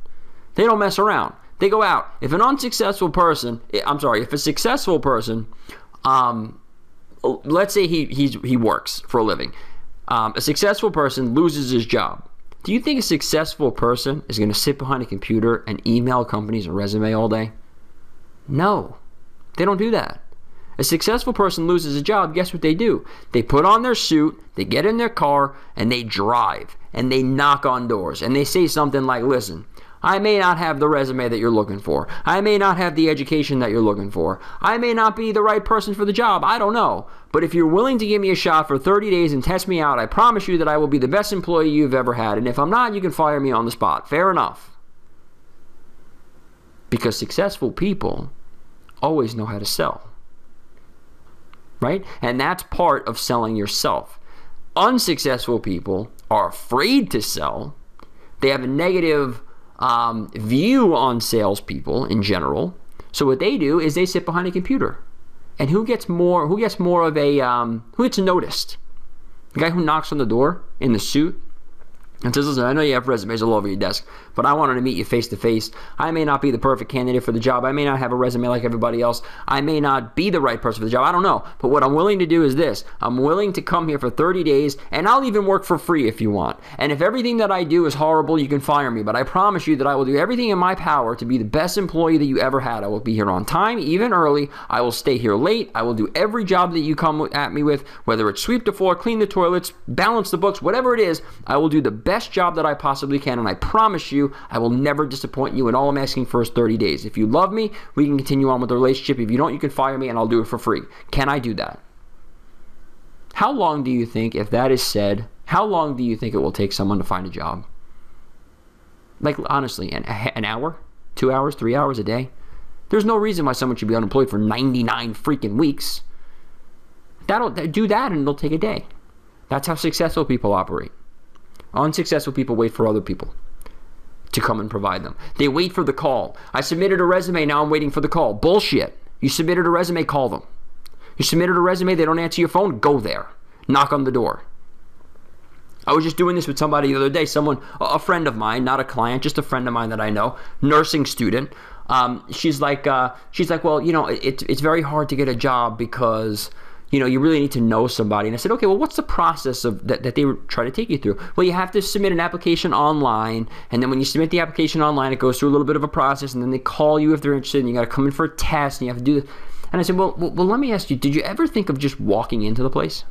They don't mess around. They go out. If a successful person, let's say he works for a living. A successful person loses his job. Do you think a successful person is going to sit behind a computer and email companies a resume all day? No, they don't do that. A successful person loses a job, guess what they do? They put on their suit, they get in their car, and they drive, and they knock on doors, and they say something like, listen, I may not have the resume that you're looking for. I may not have the education that you're looking for. I may not be the right person for the job. I don't know. But if you're willing to give me a shot for 30 days and test me out, I promise you that I will be the best employee you've ever had. And if I'm not, you can fire me on the spot. Fair enough. Because successful people always know how to sell. Right? And that's part of selling yourself. Unsuccessful people are afraid to sell. They have a negative view on salespeople in general. So what they do is they sit behind a computer. And who gets noticed? The guy who knocks on the door in the suit and says, listen, I know you have resumes all over your desk, but I wanted to meet you face to face. I may not be the perfect candidate for the job. I may not have a resume like everybody else. I may not be the right person for the job. I don't know. But what I'm willing to do is this. I'm willing to come here for 30 days, and I'll even work for free if you want. And if everything that I do is horrible, you can fire me. But I promise you that I will do everything in my power to be the best employee that you ever had. I will be here on time, even early. I will stay here late. I will do every job that you come at me with, whether it's sweep the floor, clean the toilets, balance the books, whatever it is. I will do the best job that I possibly can, and I promise you I will never disappoint you, and all I'm asking for is 30 days. If you love me, we can continue on with the relationship. If you don't, you can fire me and I'll do it for free. Can I do that? How long do you think, if that is said, how long do you think it will take someone to find a job? Like, honestly, an hour? 2 hours? 3 hours a day? There's no reason why someone should be unemployed for 99 freaking weeks. Do that and it'll take a day. That's how successful people operate. Unsuccessful people wait for other people to come and provide them. They wait for the call. I submitted a resume, now I'm waiting for the call. Bullshit. You submitted a resume, call them. You submitted a resume, they don't answer your phone, go there. Knock on the door. I was just doing this with somebody the other day, a friend of mine, not a client, just a friend of mine that I know, nursing student. She's like, well, you know, it's very hard to get a job because, you know, you really need to know somebody. And I said, okay, well, what's the process of that they try to take you through? Well, you have to submit an application online. And then when you submit the application online, it goes through a little bit of a process. And then they call you if they're interested. And you got to come in for a test. And you have to do this. And I said, well, let me ask you, did you ever think of just walking into the place?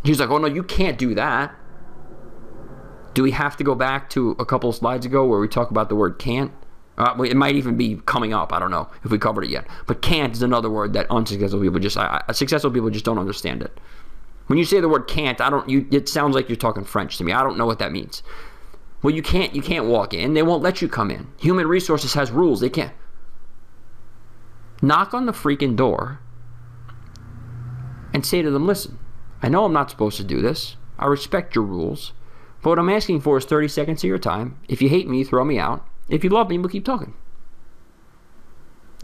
She's like, oh, no, you can't do that. Do we have to go back to a couple of slides ago where we talk about the word can't? It might even be coming up. I don't know if we covered it yet. But can't is another word that unsuccessful people successful people just don't understand it. When you say the word can't, it sounds like you're talking French to me. I don't know what that means. Well, you can't walk in. They won't let you come in. Human Resources has rules. They can't. Knock on the freaking door and say to them, listen, I know I'm not supposed to do this. I respect your rules. But what I'm asking for is 30 seconds of your time. If you hate me, throw me out. If you love me, we'll keep talking.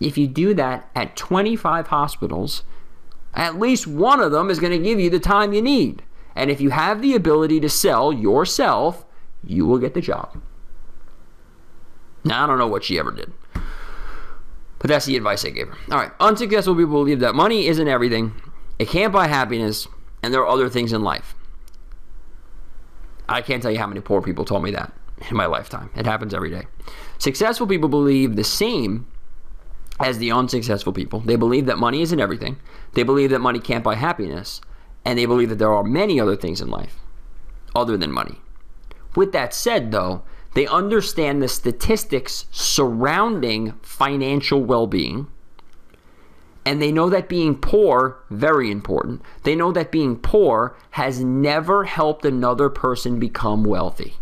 If you do that at 25 hospitals, at least one of them is going to give you the time you need. And if you have the ability to sell yourself, you will get the job. Now, I don't know what she ever did, but that's the advice I gave her. All right, unsuccessful people believe that money isn't everything, it can't buy happiness, and there are other things in life. I can't tell you how many poor people told me that in my lifetime. It happens every day. Successful people believe the same as the unsuccessful people. They believe that money isn't everything. They believe that money can't buy happiness. And they believe that there are many other things in life other than money. With that said, though, they understand the statistics surrounding financial well-being. And they know that being poor, very important, they know that being poor has never helped another person become wealthy.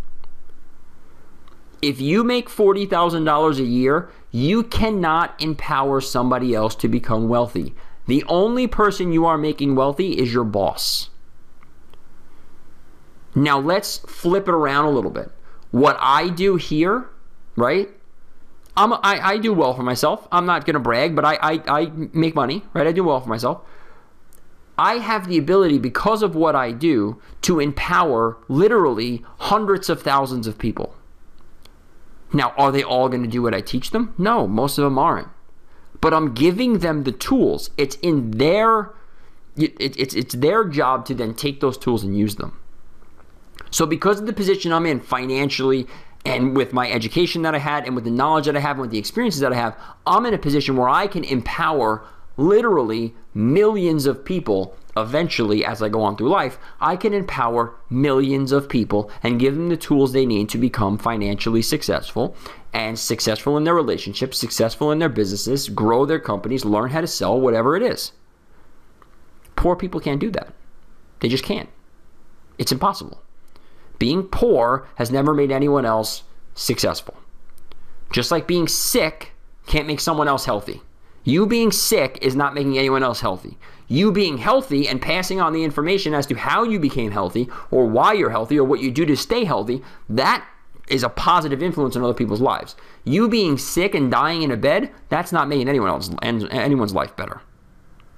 If you make $40,000 a year, you cannot empower somebody else to become wealthy. The only person you are making wealthy is your boss. Now let's flip it around a little bit. What I do here, right? I do well for myself. I'm not going to brag, but I make money, right? I do well for myself. I have the ability, because of what I do, to empower literally hundreds of thousands of people. Now, are they all going to do what I teach them? No, most of them aren't. But I'm giving them the tools. It's in their, it's their job to then take those tools and use them. So because of the position I'm in financially, and with my education that I had, and with the knowledge that I have, and with the experiences that I have, I'm in a position where I can empower literally millions of people. Eventually, as I go on through life, I can empower millions of people and give them the tools they need to become financially successful, and successful in their relationships, successful in their businesses, grow their companies, learn how to sell, whatever it is. Poor people can't do that. They just can't. It's impossible. Being poor has never made anyone else successful. Just like being sick can't make someone else healthy. You being sick is not making anyone else healthy. You being healthy and passing on the information as to how you became healthy, or why you're healthy, or what you do to stay healthy, that is a positive influence on other people's lives. You being sick and dying in a bed, that's not making anyone's life better.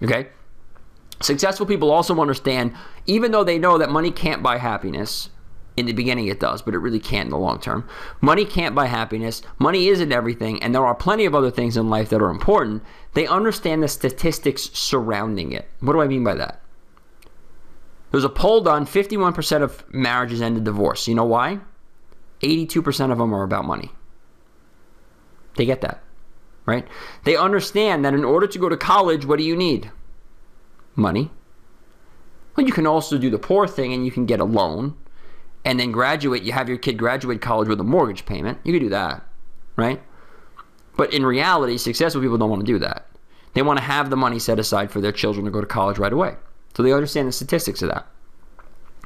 Okay? Successful people also understand, even though they know that money can't buy happiness, in the beginning it does, but it really can't in the long term. Money can't buy happiness. Money isn't everything, and there are plenty of other things in life that are important. They understand the statistics surrounding it. What do I mean by that? There's a poll done, 51% of marriages end in divorce. You know why? 82% of them are about money. They get that, right? They understand that in order to go to college, what do you need? Money. Well, you can also do the poor thing and you can get a loan. And then graduate, you have your kid graduate college with a mortgage payment. You can do that, right? But in reality, successful people don't want to do that. They want to have the money set aside for their children to go to college right away. So they understand the statistics of that,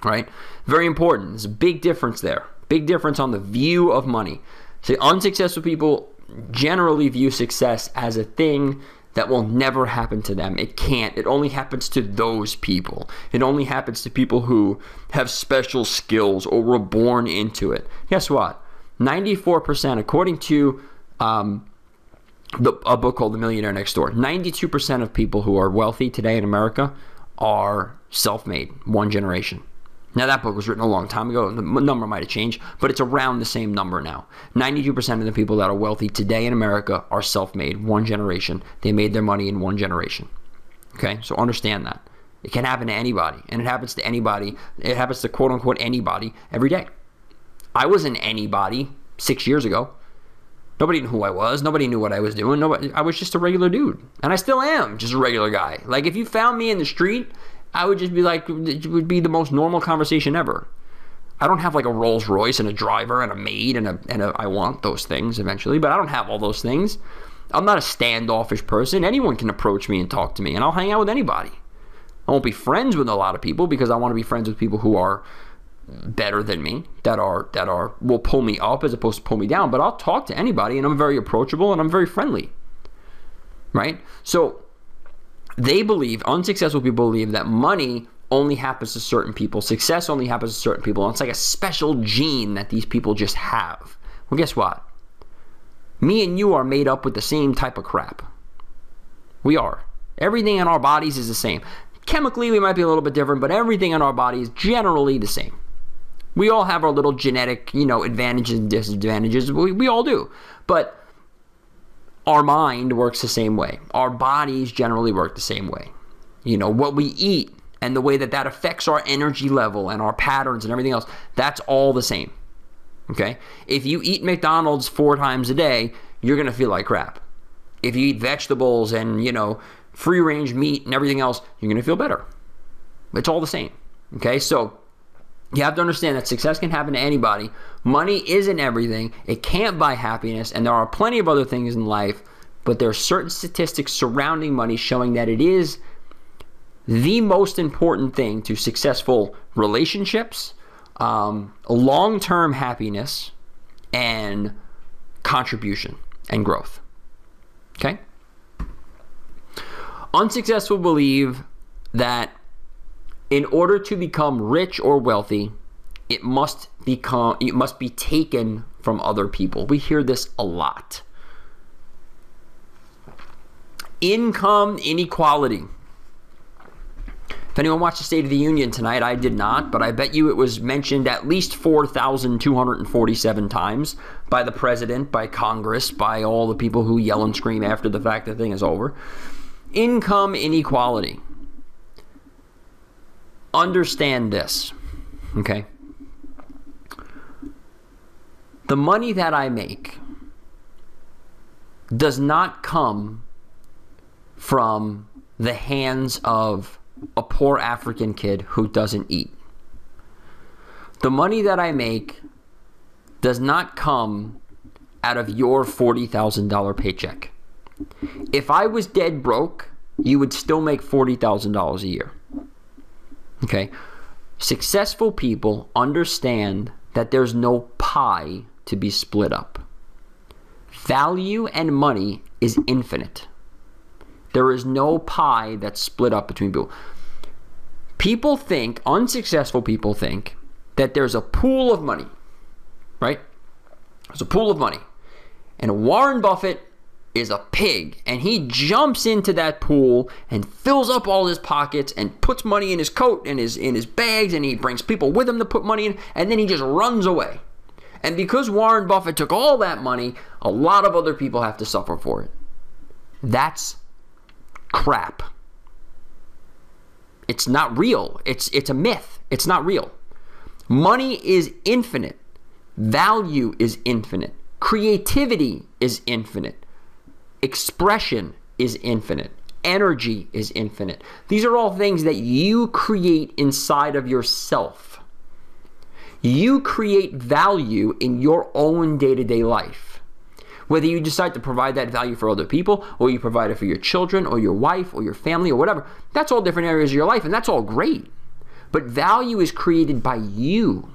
right? Very important. There's a big difference there. Big difference on the view of money. So unsuccessful people generally view success as a thing that will never happen to them. It can't. It only happens to those people. It only happens to people who have special skills or were born into it. Guess what? 94%, according to a book called The Millionaire Next Door, 92% of people who are wealthy today in America are self-made, one generation. Now, that book was written a long time ago. The number might have changed, but it's around the same number now. 92% of the people that are wealthy today in America are self-made, one generation. They made their money in one generation. Okay? So understand that. It can happen to anybody, and it happens to anybody. It happens to quote-unquote anybody every day. I wasn't anybody 6 years ago. Nobody knew who I was. Nobody knew what I was doing. I was just a regular dude, and I still am just a regular guy. Like, if you found me in the street, I would just be like, it would be the most normal conversation ever. I don't have like a Rolls Royce and a driver and a maid and I want those things eventually, but I don't have all those things. I'm not a standoffish person. Anyone can approach me and talk to me, and I'll hang out with anybody. I won't be friends with a lot of people because I want to be friends with people who are better than me, that will pull me up as opposed to pull me down. But I'll talk to anybody, and I'm very approachable and I'm very friendly, right? So they believe, unsuccessful people believe, that money only happens to certain people. Success only happens to certain people. And it's like a special gene that these people just have. Well, guess what? Me and you are made up with the same type of crap. We are. Everything in our bodies is the same. Chemically, we might be a little bit different, but everything in our body is generally the same. We all have our little genetic, advantages and disadvantages. We all do. But our mind works the same way. Our bodies generally work the same way. What we eat and the way that affects our energy level and our patterns and everything else, that's all the same. Okay? If you eat McDonald's 4 times a day, you're going to feel like crap. If you eat vegetables and, free-range meat and everything else, you're going to feel better. It's all the same. Okay? So you have to understand that success can happen to anybody. Money isn't everything. It can't buy happiness, and there are plenty of other things in life, but there are certain statistics surrounding money showing that it is the most important thing to successful relationships, long-term happiness, and contribution and growth. Okay? Unsuccessful believe that in order to become rich or wealthy, it must be taken from other people. We hear this a lot. Income inequality. If anyone watched the State of the Union tonight, I did not, but I bet you it was mentioned at least 4,247 times by the president, by Congress, by all the people who yell and scream after the fact the thing is over. Income inequality. Understand this, okay? The money that I make does not come from the hands of a poor African kid who doesn't eat. The money that I make does not come out of your $40,000 paycheck. If I was dead broke, you would still make $40,000 a year. Okay? Successful people understand that there's no pie to be split up. Value and money is infinite. There is no pie that's split up between people. People think, unsuccessful people think, that there's a pool of money, right? There's a pool of money. And Warren Buffett is a pig, and he jumps into that pool and fills up all his pockets and puts money in his coat and in his bags, and he brings people with him to put money in, and then he just runs away. And because Warren Buffett took all that money, a lot of other people have to suffer for it. That's crap. It's not real. It's a myth. It's not real. Money is infinite. Value is infinite. Creativity is infinite. Expression is infinite. Energy is infinite. These are all things that you create inside of yourself. You create value in your own day-to-day life. Whether you decide to provide that value for other people, or you provide it for your children, or your wife, or your family, or whatever, that's all different areas of your life, and that's all great. But value is created by you.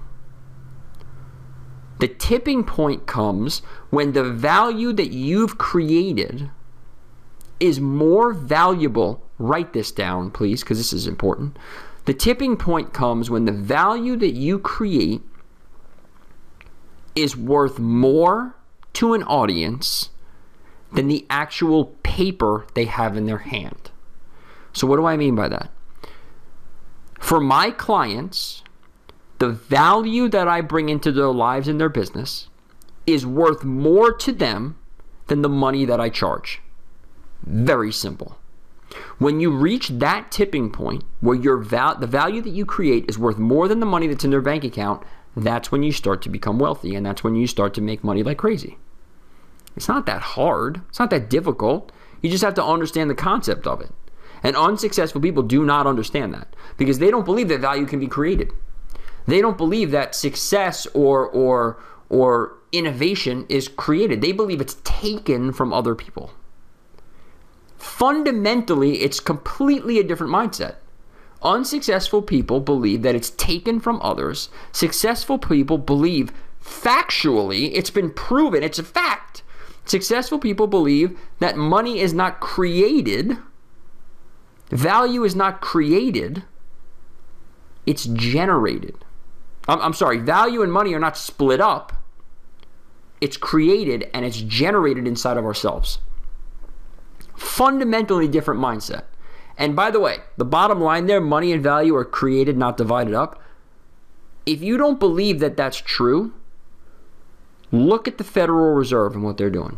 The tipping point comes when the value that you've created is more valuable. Write this down, please, because this is important. The tipping point comes when the value that you create is worth more to an audience than the actual paper they have in their hand. So what do I mean by that? For my clients, the value that I bring into their lives and their business is worth more to them than the money that I charge. Very simple. When you reach that tipping point where the value that you create is worth more than the money that's in their bank account, that's when you start to become wealthy, and that's when you start to make money like crazy. It's not that hard. It's not that difficult. You just have to understand the concept of it. And unsuccessful people do not understand that because they don't believe that value can be created. They don't believe that success or innovation is created. They believe it's taken from other people. Fundamentally, it's completely a different mindset. Unsuccessful people believe that it's taken from others. Successful people believe factually, it's been proven, it's a fact. Successful people believe that money is not created, value is not created, it's generated. I'm sorry, value and money are not split up. It's created and it's generated inside of ourselves. Fundamentally different mindset. And by the way, the bottom line there, money and value are created, not divided up. If you don't believe that that's true, look at the Federal Reserve and what they're doing.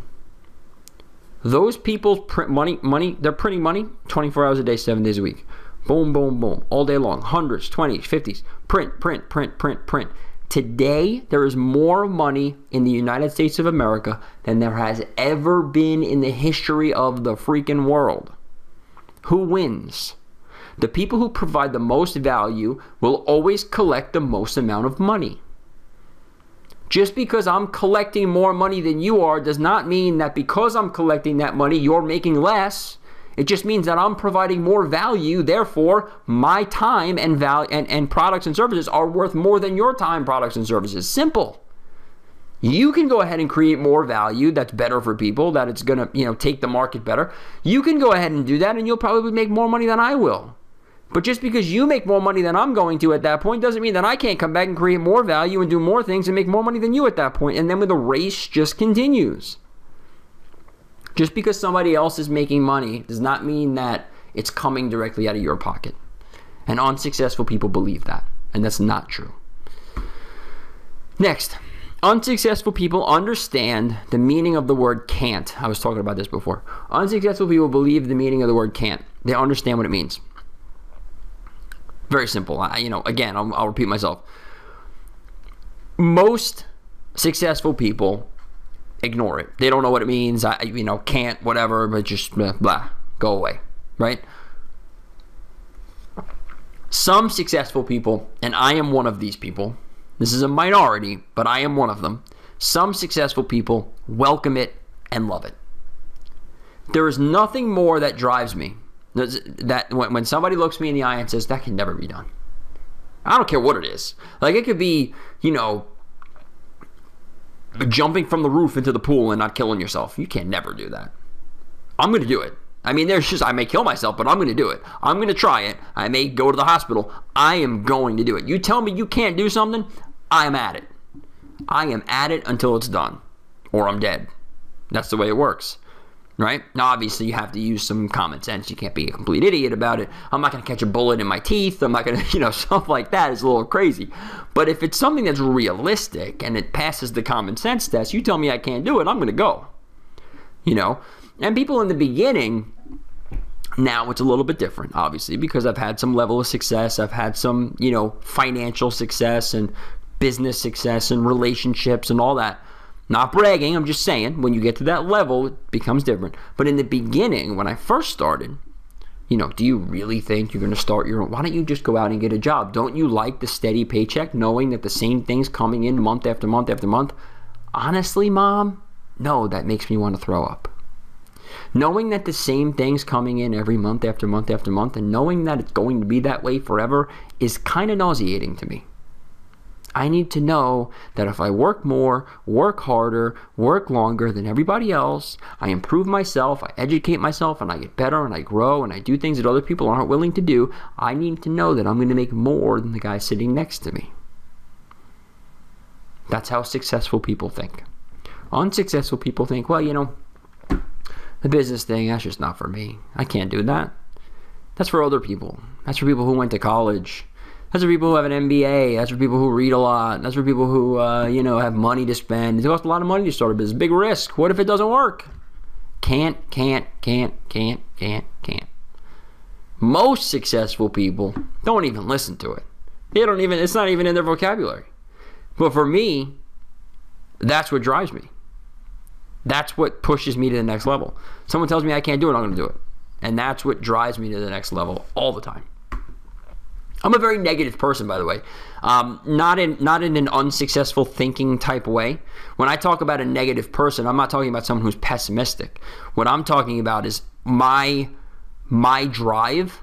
Those people print money, they're printing money 24 hours a day, 7 days a week. Boom, boom, boom, all day long. Hundreds, 20s, 50s. Print, print, print, print, print. Today, there is more money in the United States of America than there has ever been in the history of the freaking world. Who wins? The people who provide the most value will always collect the most amount of money. Just because I'm collecting more money than you are does not mean that because I'm collecting that money, you're making less. It just means that I'm providing more value. Therefore, my time and value and products and services are worth more than your time, products, and services. Simple. You can go ahead and create more value that's better for people, that it's going to, take the market better. You can go ahead and do that, and you'll probably make more money than I will. But just because you make more money than I'm going to at that point doesn't mean that I can't come back and create more value and do more things and make more money than you at that point. And then the race just continues. Just because somebody else is making money does not mean that it's coming directly out of your pocket. And unsuccessful people believe that. And that's not true. Next, unsuccessful people understand the meaning of the word can't. I was talking about this before. Unsuccessful people believe the meaning of the word can't. They understand what it means. Very simple. Again, I'll repeat myself. Most successful people ignore it. They don't know what it means. Can't, whatever, but just blah, go away, right? Some successful people, and I am one of these people, this is a minority, but I am one of them. Some successful people welcome it and love it. There is nothing more that drives me that when somebody looks me in the eye and says, that can never be done. I don't care what it is. Like, it could be, jumping from the roof into the pool and not killing yourself. You can never do that. I'm going to do it. I may kill myself, but I'm going to do it. I'm going to try it. I may go to the hospital. I am going to do it. You tell me you can't do something, I am at it. I am at it until it's done, or I'm dead. That's the way it works, right? Now, obviously, you have to use some common sense. You can't be a complete idiot about it. I'm not going to catch a bullet in my teeth. I'm not going to, stuff like that is a little crazy. But if it's something that's realistic and it passes the common sense test, you tell me I can't do it, I'm going to go, And people in the beginning, now it's a little bit different, obviously, because I've had some level of success. I've had some, financial success and business success and relationships and all that. Not bragging, I'm just saying, when you get to that level, it becomes different. But in the beginning, when I first started, do you really think you're going to start your own? Why don't you just go out and get a job? Don't you like the steady paycheck, knowing that the same thing's coming in month after month after month? Honestly, Mom, no, that makes me want to throw up. Knowing that the same thing's coming in every month after month after month, and knowing that it's going to be that way forever is kind of nauseating to me. I need to know that if I work more, work harder, work longer than everybody else, I improve myself, I educate myself, and I get better, and I grow, and I do things that other people aren't willing to do, I need to know that I'm going to make more than the guy sitting next to me. That's how successful people think. Unsuccessful people think, well, the business thing, that's just not for me. I can't do that. That's for other people. That's for people who went to college. That's for people who have an MBA. That's for people who read a lot. That's for people who, have money to spend. It costs a lot of money to start a business. Big risk. What if it doesn't work? Can't. Most successful people don't even listen to it. It's not even in their vocabulary. But for me, that's what drives me. That's what pushes me to the next level. Someone tells me I can't do it, I'm going to do it. And that's what drives me to the next level all the time. I'm a very negative person, by the way. Not in an unsuccessful thinking type way. When I talk about a negative person, I'm not talking about someone who's pessimistic. What I'm talking about is my drive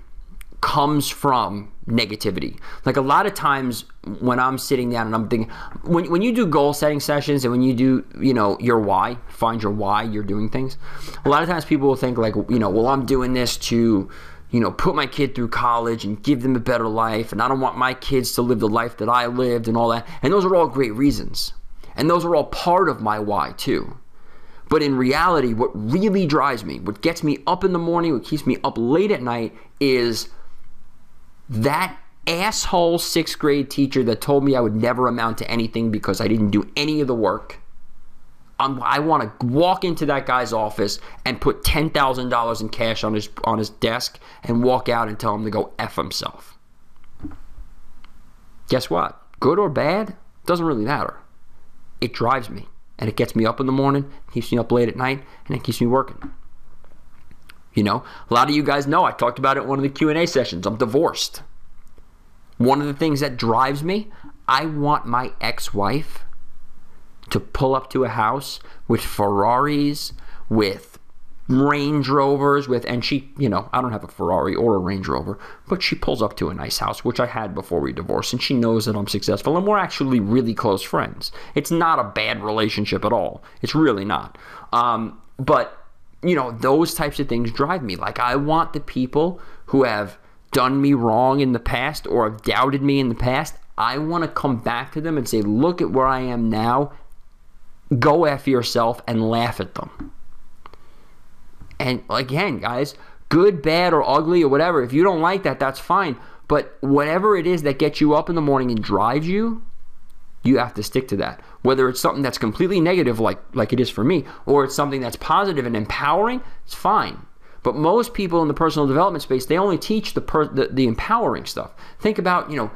comes from negativity. Like, a lot of times when I'm sitting down and I'm thinking, when you do goal setting sessions and when you do, your why, find your why you're doing things, a lot of times people will think like, well, I'm doing this to, put my kid through college and give them a better life, and I don't want my kids to live the life that I lived and all that. And those are all great reasons. And those are all part of my why too. But in reality, what really drives me, what gets me up in the morning, what keeps me up late at night is that asshole 6th grade teacher that told me I would never amount to anything because I didn't do any of the work. I want to walk into that guy's office and put $10,000 in cash on his desk and walk out and tell him to go F himself. Guess what? Good or bad, doesn't really matter. It drives me, and it gets me up in the morning, keeps me up late at night, and it keeps me working. You know, a lot of you guys know I talked about it in one of the Q&A sessions. I'm divorced. One of the things that drives me, I want my ex-wife to pull up to a house with Ferraris, with Range Rovers, and she, you know, I don't have a Ferrari or a Range Rover, but she pulls up to a nice house, which I had before we divorced, and she knows that I'm successful, and we're actually really close friends. It's not a bad relationship at all. It's really not. But, you know, those types of things drive me. Like, I want the people who have done me wrong in the past or have doubted me in the past, I want to come back to them and say, look at where I am now. Go after yourself and laugh at them. And again, guys, good, bad, or ugly, or whatever, if you don't like that, that's fine. But whatever it is that gets you up in the morning and drives you, you have to stick to that. Whether it's something that's completely negative like it is for me, or it's something that's positive and empowering, it's fine. But most people in the personal development space, they only teach the empowering stuff. Think about, you know,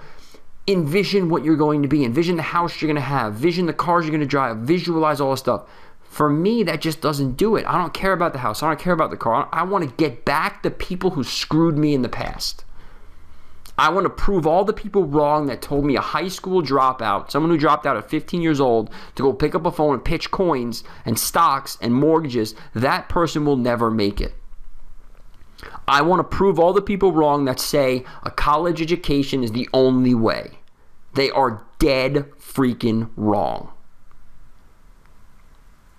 envision what you're going to be, envision the house you're going to have, vision the cars you're going to drive, visualize all this stuff. For me, that just doesn't do it. I don't care about the house. I don't care about the car. I want to get back the people who screwed me in the past. I want to prove all the people wrong that told me a high school dropout, someone who dropped out at 15 years old, to go pick up a phone and pitch coins and stocks and mortgages. That person will never make it. I want to prove all the people wrong that say a college education is the only way. They are dead freaking wrong.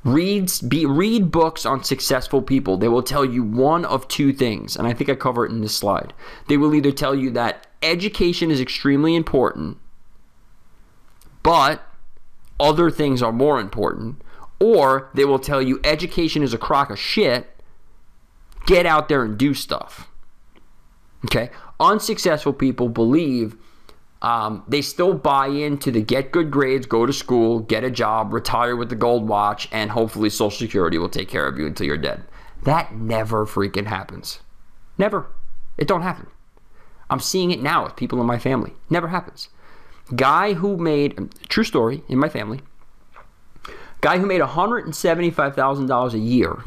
Read books on successful people. They will tell you one of two things, and I think I cover it in this slide. They will either tell you that education is extremely important, but other things are more important, or they will tell you education is a crock of shit. Get out there and do stuff. Okay? Unsuccessful people believe they still buy into the get good grades, go to school, get a job, retire with the gold watch, and hopefully Social Security will take care of you until you're dead. That never freaking happens. Never. It don't happen. I'm seeing it now with people in my family. Never happens. Guy who made, true story, in my family, guy who made $175,000 a year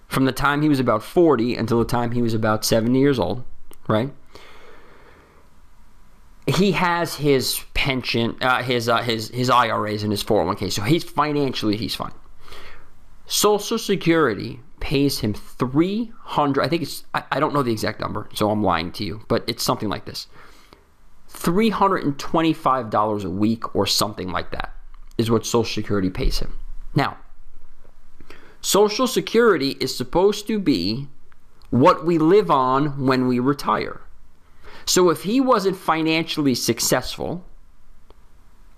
from the time he was about 40 until the time he was about 70 years old, right? He has his pension, his IRAs and his 401k, so he's fine. Social Security pays him $300. I think it's, I don't know the exact number, so I'm lying to you, but it's something like this. $325 a week or something like that is what Social Security pays him. Now, Social Security is supposed to be what we live on when we retire. So if he wasn't financially successful,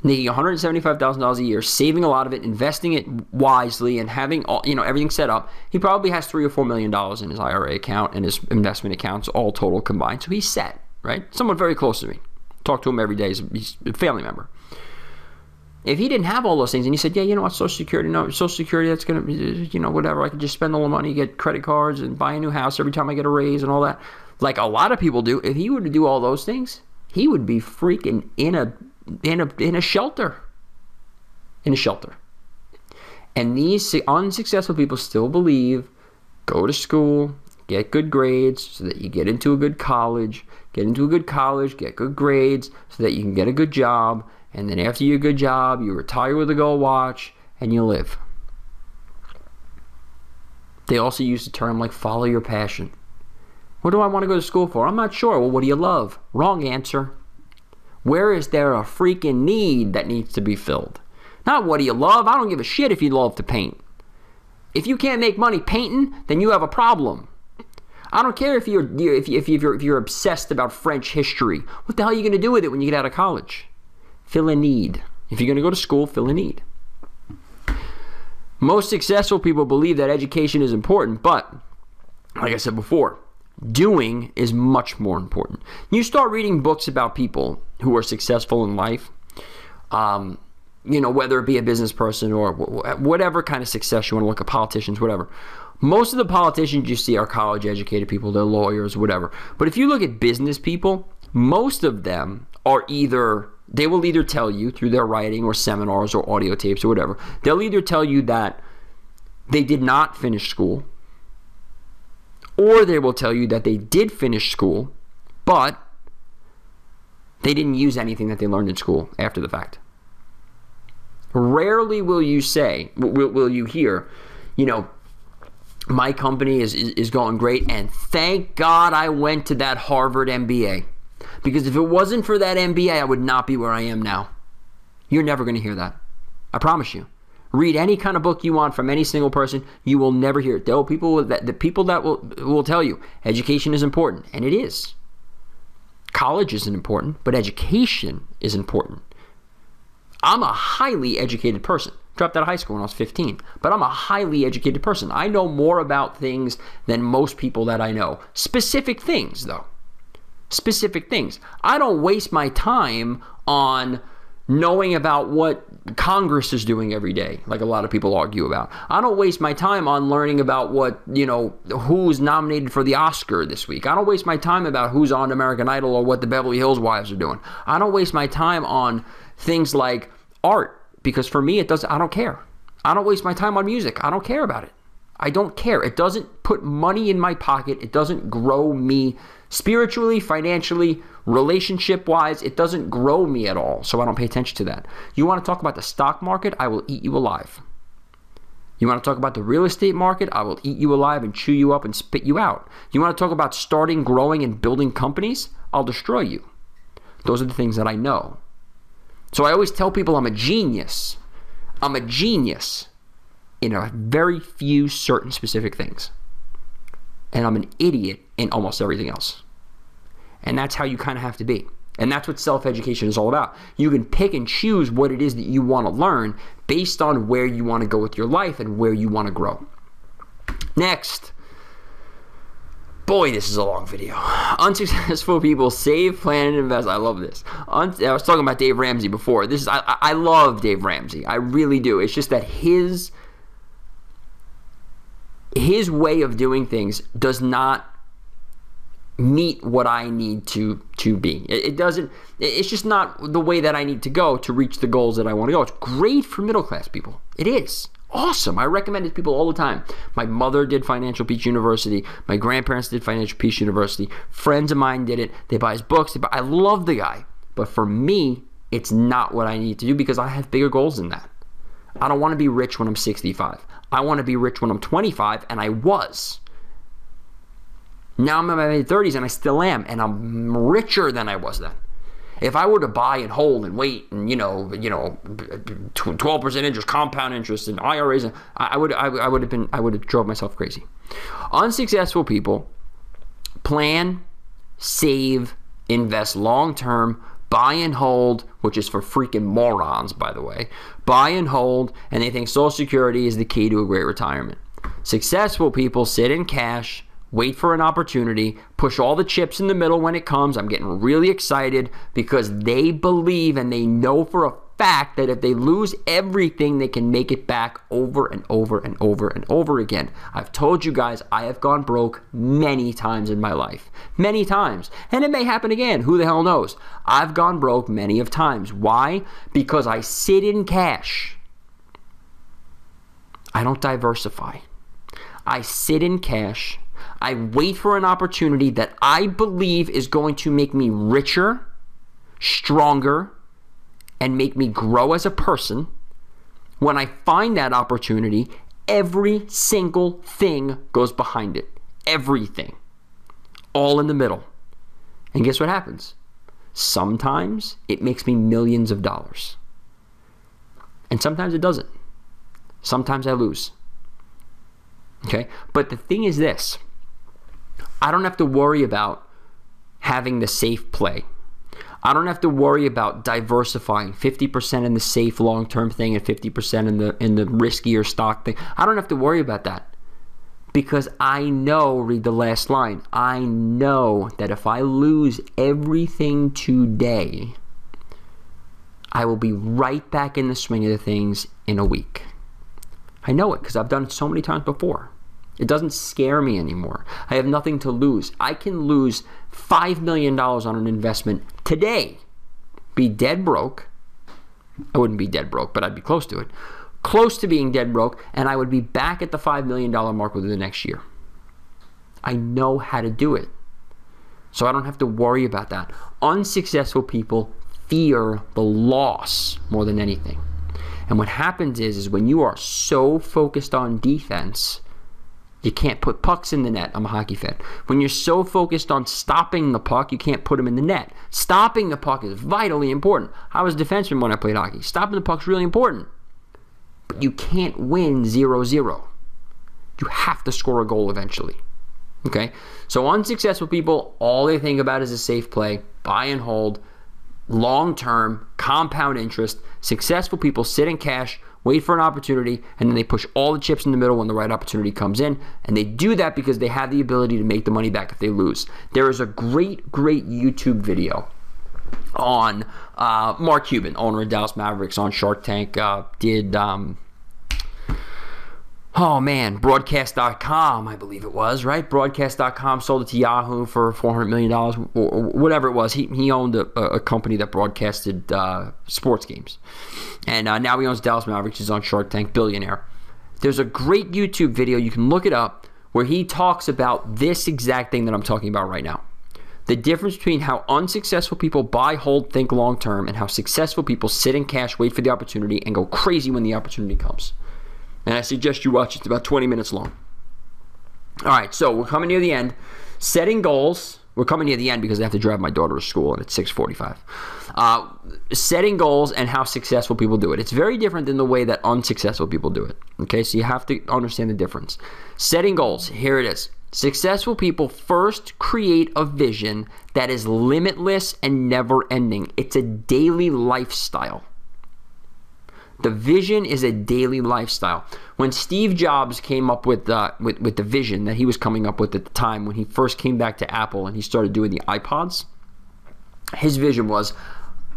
making $175,000 a year, saving a lot of it, investing it wisely, and having all, everything set up, he probably has $3 or $4 million in his IRA account and his investment accounts, all total combined. So he's set, right? Someone very close to me. Talk to him every day. He's a family member. If he didn't have all those things and he said, yeah, you know what, Social Security, that's going to be, whatever, I can just spend all the money, get credit cards and buy a new house every time I get a raise and all that, like a lot of people do. If he were to do all those things, he would be freaking in a shelter. In a shelter. And these unsuccessful people still believe, go to school, get good grades so that you get into a good college, get good grades so that you can get a good job, and then after your good job, you retire with a gold watch, and you live. They also use the term like follow your passion. What do I want to go to school for? I'm not sure. Well, what do you love? Wrong answer. Where is there a freaking need that needs to be filled? Not what do you love? I don't give a shit if you love to paint. If you can't make money painting, then you have a problem. I don't care if you're obsessed about French history. What the hell are you going to do with it when you get out of college? Fill a need. If you're going to go to school, fill a need. Most successful people believe that education is important, but like I said before, doing is much more important. You start reading books about people who are successful in life, whether it be a business person or whatever kind of success you want to look at, politicians, whatever. Most of the politicians you see are college educated people, they're lawyers, whatever. But if you look at business people, most of them are they will either tell you through their writing or seminars or audio tapes or whatever, they'll either tell you that they did not finish school, or they will tell you that they did finish school, but they didn't use anything that they learned in school after the fact. Rarely will you hear, my company is going great, and thank God I went to that Harvard MBA. Because if it wasn't for that MBA, I would not be where I am now. You're never going to hear that. I promise you. Read any kind of book you want from any single person, you will never hear it. There are people that will tell you education is important, and it is. College isn't important, but education is important. I'm a highly educated person. Dropped out of high school when I was 15, but I'm a highly educated person. I know more about things than most people that I know. Specific things, though. Specific things. I don't waste my time on knowing about what Congress is doing every day, like a lot of people argue about. I don't waste my time on learning about who's nominated for the Oscar this week. I don't waste my time about who's on American Idol or what the Beverly Hills Wives are doing. I don't waste my time on things like art, because for me, I don't care. I don't waste my time on music. I don't care about it. I don't care. It doesn't put money in my pocket. It doesn't grow me spiritually, financially, relationship-wise. It doesn't grow me at all, so I don't pay attention to that. You want to talk about the stock market? I will eat you alive. You want to talk about the real estate market? I will eat you alive and chew you up and spit you out. You want to talk about starting, growing, and building companies? I'll destroy you. Those are the things that I know. So I always tell people I'm a genius. I'm a genius in a very few certain specific things. And I'm an idiot in almost everything else. And that's how you kind of have to be. And that's what self-education is all about. You can pick and choose what it is that you want to learn based on where you want to go with your life and where you want to grow. Next. Boy, this is a long video. Unsuccessful people save, plan, and invest. I love this. I was talking about Dave Ramsey before. I love Dave Ramsey. I really do. It's just that his way of doing things does not meet what I need to be. It doesn't. It's just not the way that I need to go to reach the goals that I want to go. It's great for middle class people. It is. Awesome. I recommend it to people all the time. My mother did Financial Peace University. My grandparents did Financial Peace University. Friends of mine did it. They buy his books. I love the guy. But for me, it's not what I need to do because I have bigger goals than that. I don't want to be rich when I'm 65. I want to be rich when I'm 25, and I was. Now I'm in my mid-30s, and I still am, and I'm richer than I was then. If I were to buy and hold and wait and 12% interest, compound interest, and IRAs, I would have drove myself crazy. Unsuccessful people plan, save, invest long term, buy and hold, which is for freaking morons, by the way. Buy and hold, and they think Social Security is the key to a great retirement. Successful people sit in cash, wait for an opportunity, push all the chips in the middle when it comes. I'm getting really excited because they believe and they know for a fact that if they lose everything, they can make it back over and over and over and over again. I've told you guys I have gone broke many times in my life. Many times. And it may happen again. Who the hell knows? I've gone broke many of times. Why? Because I sit in cash. I don't diversify. I sit in cash. I wait for an opportunity that I believe is going to make me richer, stronger, and make me grow as a person. When I find that opportunity, every single thing goes behind it. Everything. All in the middle. And guess what happens? Sometimes it makes me millions of dollars. And sometimes it doesn't. Sometimes I lose. Okay? But the thing is this. I don't have to worry about having the safe play. I don't have to worry about diversifying 50% in the safe long-term thing and 50% in the riskier stock thing. I don't have to worry about that because I know, read the last line, I know that if I lose everything today, I will be right back in the swing of the things in a week. I know it because I've done it so many times before. It doesn't scare me anymore. I have nothing to lose. I can lose $5 million on an investment today, be dead broke. I wouldn't be dead broke, but I'd be close to it. Close to being dead broke, and I would be back at the $5 million mark within the next year. I know how to do it. So I don't have to worry about that. Unsuccessful people fear the loss more than anything. And what happens is when you are so focused on defense, you can't put pucks in the net. I'm a hockey fan. When you're so focused on stopping the puck, you can't put them in the net. Stopping the puck is vitally important. I was a defenseman when I played hockey. Stopping the puck is really important. But you can't win 0-0. You have to score a goal eventually. Okay? So unsuccessful people, all they think about is a safe play, buy and hold, long-term, compound interest. Successful people sit in cash, wait for an opportunity, and then they push all the chips in the middle when the right opportunity comes in. And they do that because they have the ability to make the money back if they lose. There is a great YouTube video on Mark Cuban, owner of Dallas Mavericks, on Shark Tank, Broadcast.com, I believe it was, right? Broadcast.com sold it to Yahoo for $400 million, or whatever it was. He owned a company that broadcasted sports games. And now he owns Dallas Mavericks. He's on Shark Tank, billionaire. There's a great YouTube video, you can look it up, where he talks about this exact thing that I'm talking about right now. The difference between how unsuccessful people buy, hold, think long-term, and how successful people sit in cash, wait for the opportunity, and go crazy when the opportunity comes. And I suggest you watch it. It's about 20 minutes long. All right, so we're coming near the end. Setting goals. We're coming near the end because I have to drive my daughter to school, and it's 6:45. Setting goals and how successful people do it. It's very different than the way that unsuccessful people do it. Okay, so you have to understand the difference. Setting goals. Here it is. Successful people first create a vision that is limitless and never-ending. It's a daily lifestyle. The vision is a daily lifestyle. When Steve Jobs came up with the vision that he was coming up with at the time when he first came back to Apple and he started doing the iPods, his vision was,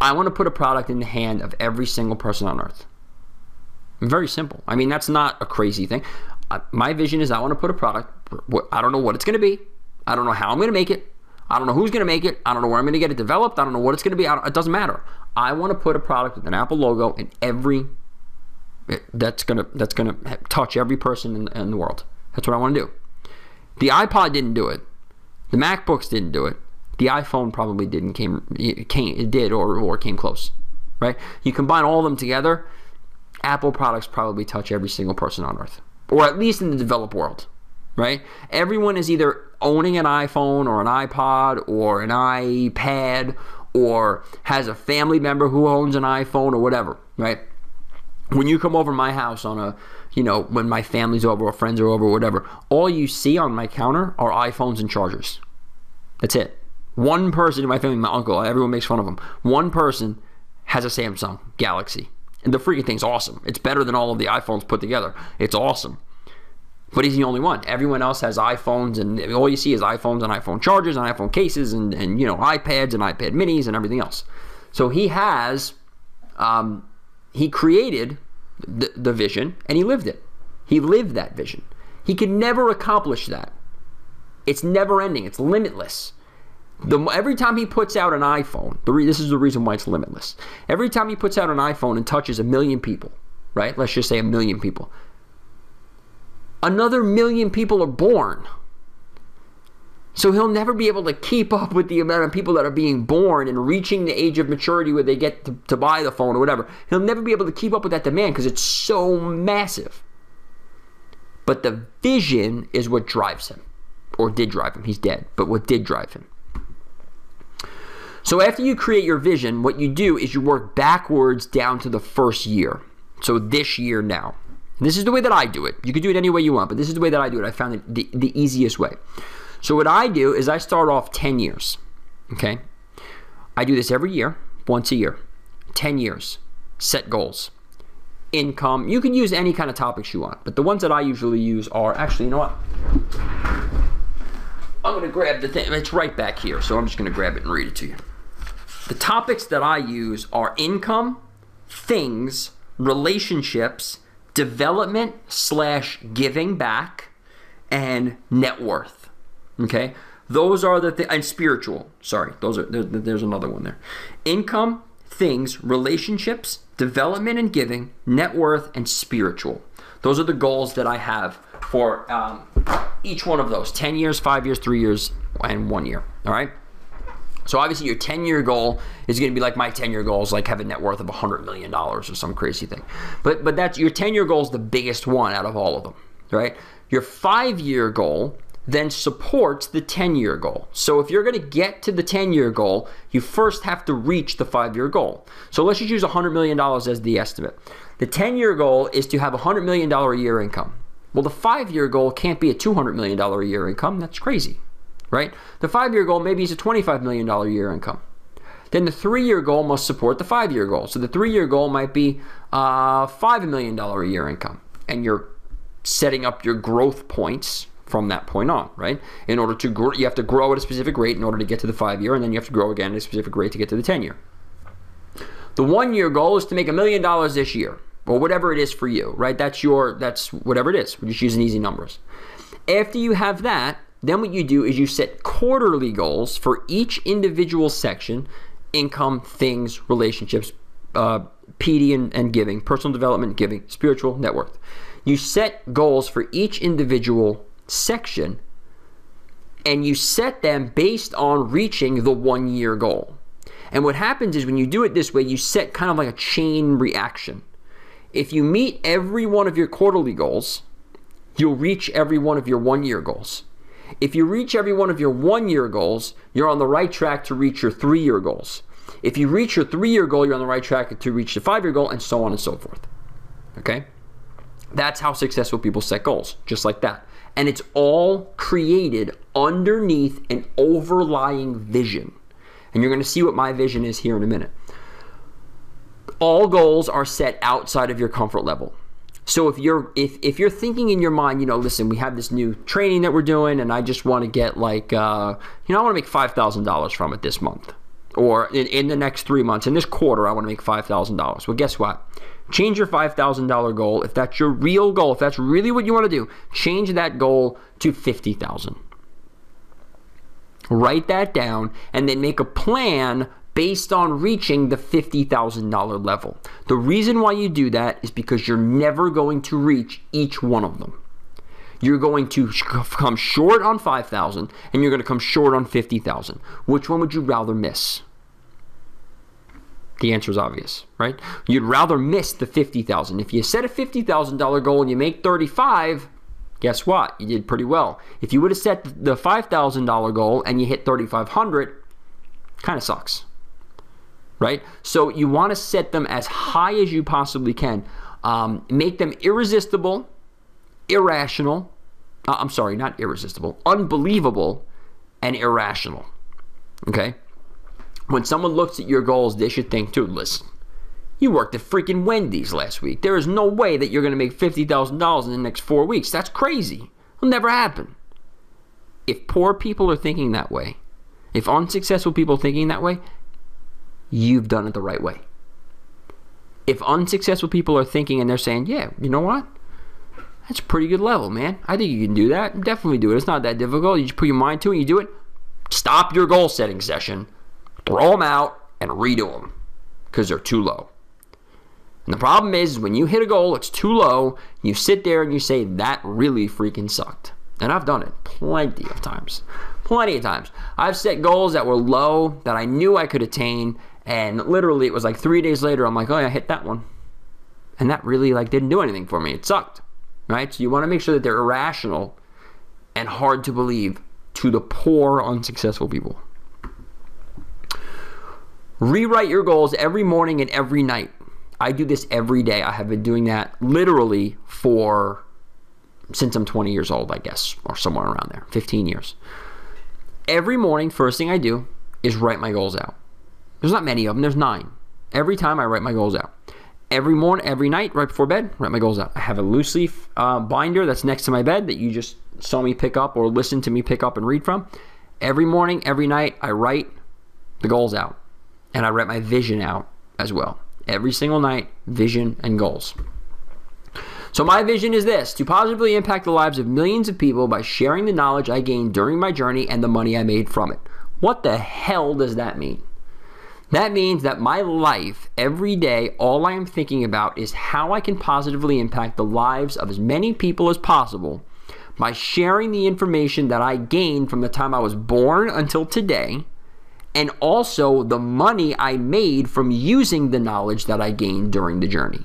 I want to put a product in the hand of every single person on earth. Very simple. I mean, that's not a crazy thing. My vision is I want to put a product, I don't know what it's going to be. I don't know how I'm going to make it. I don't know who's going to make it. I don't know where I'm going to get it developed. I don't know what it's going to be. It doesn't matter. I want to put a product with an Apple logo in that's gonna touch every person in the world. That's what I want to do. The iPod didn't do it. The MacBooks didn't do it. The iPhone probably did or came close. Right? You combine all of them together, Apple products probably touch every single person on earth, or at least in the developed world. Right? Everyone is either owning an iPhone or an iPod or an iPad, or has a family member who owns an iPhone or whatever, right? When you come over my house on when my family's over or friends are over or whatever, all you see on my counter are iPhones and chargers. That's it. One person in my family, my uncle, everyone makes fun of him. One person has a Samsung Galaxy. And the freaking thing's awesome. It's better than all of the iPhones put together. It's awesome. But he's the only one. Everyone else has iPhones, and all you see is iPhones and iPhone chargers and iPhone cases and iPads and iPad minis and everything else. So he has, he created the vision and he lived it. He lived that vision. He could never accomplish that. It's never ending. It's limitless. Every time he puts out an iPhone, this is the reason why it's limitless. Every time he puts out an iPhone and touches 1 million people, right? Let's just say 1 million people. Another 1 million people are born. So he'll never be able to keep up with the amount of people that are being born and reaching the age of maturity where they get to buy the phone or whatever. He'll never be able to keep up with that demand because it's so massive. But the vision is what drives him, or did drive him. He's dead, but what did drive him. So after you create your vision, what you do is you work backwards down to the first year. So this year now. This is the way that I do it. You can do it any way you want, but this is the way that I do it. I found it the easiest way. So what I do is I start off 10 years, okay? I do this every year, once a year, 10 years, set goals. Income, you can use any kind of topics you want, but the ones that I usually use are, actually, you know what? I'm going to grab the thing, it's right back here, so I'm just going to grab it and read it to you. The topics that I use are income, things, relationships, development / giving back, and net worth. Okay? Those are the things, and spiritual. Sorry, there's another one there. Income, things, relationships, development and giving, net worth, and spiritual. Those are the goals that I have for each one of those. 10 years, 5 years, 3 years, and 1 year. All right? So obviously your 10-year goal is going to be like my 10-year goal is like have a net worth of $100 million or some crazy thing. But that's your 10-year goal is the biggest one out of all of them, right? Your 5-year goal then supports the 10-year goal. So if you're going to get to the 10-year goal, you first have to reach the 5-year goal. So let's just use $100 million as the estimate. The 10-year goal is to have $100 million a year income. Well, the 5-year goal can't be a $200 million a year income. That's crazy. Right? The 5-year goal maybe is a $25 million a year income. Then the 3-year goal must support the 5-year goal. So the 3-year goal might be $5 million a year income. And you're setting up your growth points from that point on, right? In order to grow, you have to grow at a specific rate in order to get to the 5-year, and then you have to grow again at a specific rate to get to the 10-year. The 1-year goal is to make $1 million this year, or whatever it is for you, right? That's whatever it is. We're just using easy numbers. After you have that, then what you do is you set quarterly goals for each individual section: income, things, relationships, PD and giving, personal development, giving, spiritual, net worth. You set goals for each individual section, and you set them based on reaching the 1-year goal. And what happens is when you do it this way, you set kind of like a chain reaction. If you meet every one of your quarterly goals, you'll reach every one of your 1-year goals. If you reach every one of your 1-year goals, you're on the right track to reach your 3-year goals. If you reach your 3-year goal, you're on the right track to reach the 5-year goal, and so on and so forth. Okay? That's how successful people set goals, just like that. And it's all created underneath an overlying vision. And you're going to see what my vision is here in a minute. All goals are set outside of your comfort level. So if you're thinking in your mind, listen, we have this new training that we're doing, and I just want to get like, I want to make $5,000 from it this month, or in the next 3 months, in this quarter, I want to make $5,000. Well, guess what? Change your $5,000 goal. If that's your real goal, if that's really what you want to do, change that goal to $50,000. Write that down, and then make a plan based on reaching the $50,000 level. The reason why you do that is because you're never going to reach each one of them. You're going to come short on 5,000 and you're going to come short on 50,000. Which one would you rather miss? The answer is obvious, right? You'd rather miss the 50,000. If you set a $50,000 goal and you make 35, guess what? You did pretty well. If you would have set the $5,000 goal and you hit 3,500, kind of sucks. Right? So you want to set them as high as you possibly can. Make them irresistible, irrational. Not irresistible. Unbelievable and irrational. Okay? When someone looks at your goals, they should think, dude, listen, you worked at freaking Wendy's last week. There is no way that you're going to make $50,000 in the next 4 weeks. That's crazy. It'll never happen. If poor people are thinking that way, if unsuccessful people are thinking that way, you've done it the right way. If unsuccessful people are thinking and they're saying, yeah, you know what? That's a pretty good level, man. I think you can do that. Definitely do it. It's not that difficult. You just put your mind to it and you do it. Stop your goal setting session. Throw them out and redo them because they're too low. And the problem is when you hit a goal, it's too low. You sit there and you say, that really freaking sucked. And I've done it plenty of times. Plenty of times. I've set goals that were low that I knew I could attain. And literally it was like 3 days later, I'm like, oh yeah, I hit that one. And that really didn't do anything for me. It sucked, right? So you want to make sure that they're irrational and hard to believe to the poor, unsuccessful people. Rewrite your goals every morning and every night. I do this every day. I have been doing that literally since I'm 20 years old, I guess, or somewhere around there, 15 years. Every morning, first thing I do is write my goals out. There's not many of them. There's 9. Every time I write my goals out. Every morning, every night, right before bed, write my goals out. I have a loose leaf binder that's next to my bed that you just saw me pick up or listen to me pick up and read from. Every morning, every night, I write the goals out. And I write my vision out as well. Every single night, vision and goals. So my vision is this: to positively impact the lives of millions of people by sharing the knowledge I gained during my journey and the money I made from it. What the hell does that mean? That means that my life, every day, all I am thinking about is how I can positively impact the lives of as many people as possible by sharing the information that I gained from the time I was born until today, and also the money I made from using the knowledge that I gained during the journey.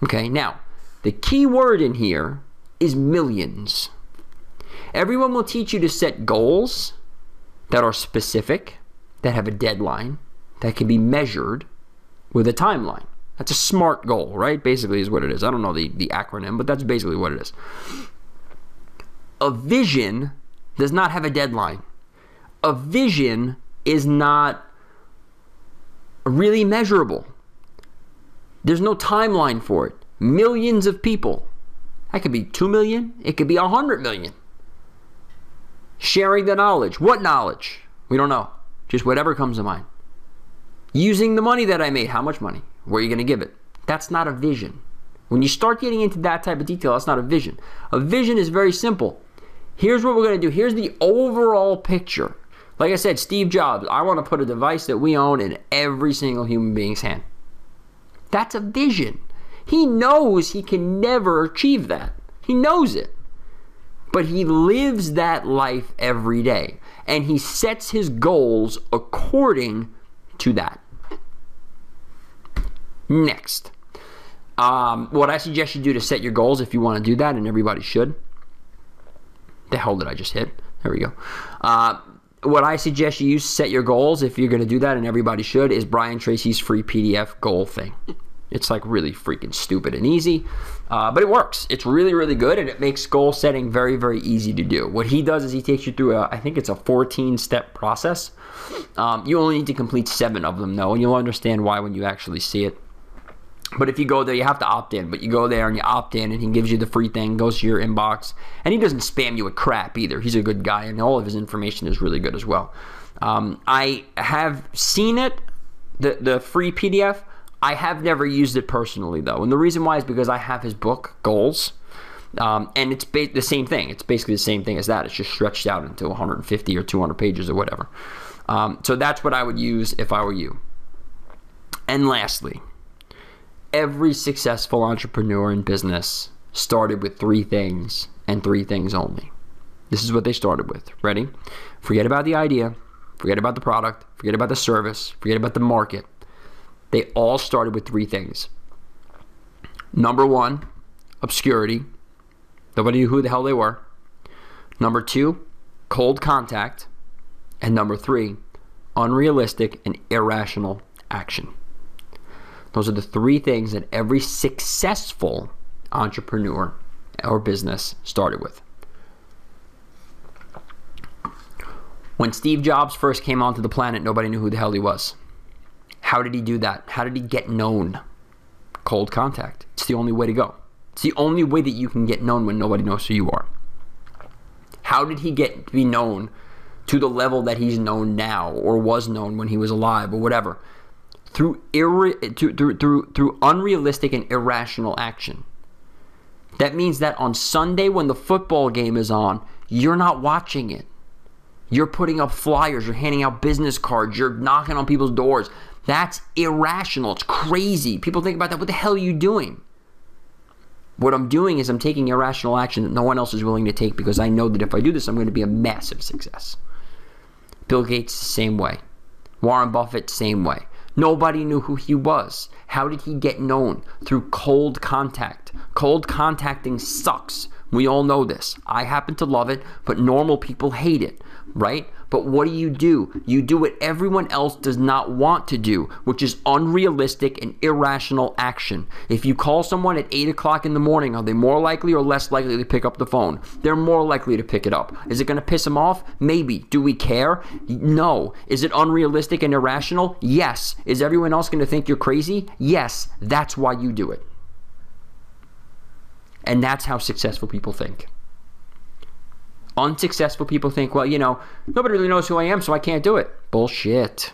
Okay, now, the key word in here is millions. Everyone will teach you to set goals that are specific, that have a deadline, that can be measured with a timeline. That's a SMART goal, right? Basically is what it is. I don't know the acronym, but that's basically what it is. A vision does not have a deadline. A vision is not really measurable. There's no timeline for it. Millions of people. That could be 2 million. It could be 100 million. Sharing the knowledge. What knowledge? We don't know. Just whatever comes to mind. Using the money that I made. How much money? Where are you going to give it? That's not a vision. When you start getting into that type of detail, that's not a vision. A vision is very simple. Here's what we're going to do. Here's the overall picture. Like I said, Steve Jobs, I want to put a device that we own in every single human being's hand. That's a vision. He knows he can never achieve that. He knows it. But he lives that life every day. And he sets his goals according to that. Next. What I suggest you do to set your goals, if you want to do that, and everybody should. The hell did I just hit? There we go. What I suggest you use to set your goals, if you're going to do that, and everybody should, is Brian Tracy's free PDF goal thing. It's like really freaking stupid and easy, but it works. It's really, really good, and it makes goal setting very, very easy to do. What he does is he takes you through, I think it's a 14-step process. You only need to complete 7 of them, though, and you'll understand why when you actually see it. But if you go there, you have to opt in. But you go there and you opt in, and he gives you the free thing, goes to your inbox. And he doesn't spam you with crap either. He's a good guy, and all of his information is really good as well. I have seen it, the free PDF. I have never used it personally, though. And the reason why is because I have his book, Goals. And it's the same thing. It's basically the same thing as that. It's just stretched out into 150 or 200 pages or whatever. So that's what I would use if I were you. And lastly, every successful entrepreneur in business started with 3 things and 3 things only. This is what they started with. Ready? Forget about the idea. Forget about the product. Forget about the service. Forget about the market. They all started with 3 things. Number 1, obscurity. Nobody knew who the hell they were. Number 2, cold contact. And number 3, unrealistic and irrational action. Those are the 3 things that every successful entrepreneur or business started with. When Steve Jobs first came onto the planet, nobody knew who the hell he was. How did he do that? How did he get known? Cold contact. It's the only way to go. It's the only way that you can get known when nobody knows who you are. How did he get to be known to the level that he's known now, or was known when he was alive, or whatever? Through unrealistic and irrational action. That means that on Sunday when the football game is on, you're not watching it. You're putting up flyers, you're handing out business cards, you're knocking on people's doors. That's irrational. It's crazy. People think about that. What the hell are you doing? What I'm doing is I'm taking irrational action that no one else is willing to take, because I know that if I do this, I'm going to be a massive success. Bill Gates, the same way. Warren Buffett, same way. Nobody knew who he was. How did he get known? Through cold contact. Cold contacting sucks. We all know this. I happen to love it, but normal people hate it, right? But what do? You do what everyone else does not want to do, which is unrealistic and irrational action. If you call someone at 8 o'clock in the morning, are they more likely or less likely to pick up the phone? They're more likely to pick it up. Is it going to piss them off? Maybe. Do we care? No. Is it unrealistic and irrational? Yes. Is everyone else going to think you're crazy? Yes. That's why you do it. And that's how successful people think. Unsuccessful people think, well, nobody really knows who I am, so I can't do it. Bullshit.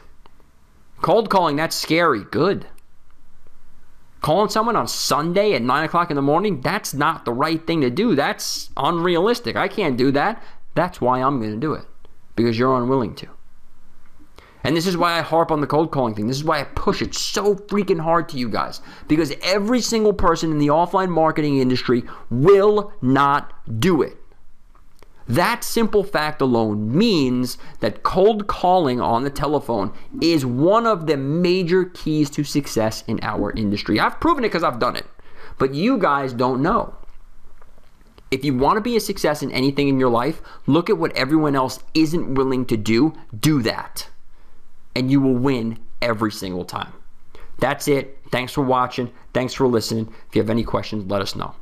Cold calling, that's scary. Good. Calling someone on Sunday at 9 o'clock in the morning, that's not the right thing to do. That's unrealistic. I can't do that. That's why I'm going to do it. Because you're unwilling to. And this is why I harp on the cold calling thing. This is why I push it so freaking hard to you guys. Because every single person in the offline marketing industry will not do it. That simple fact alone means that cold calling on the telephone is one of the major keys to success in our industry. I've proven it because I've done it. But you guys don't know. If you want to be a success in anything in your life, look at what everyone else isn't willing to do. Do that. And you will win every single time. That's it. Thanks for watching. Thanks for listening. If you have any questions, let us know.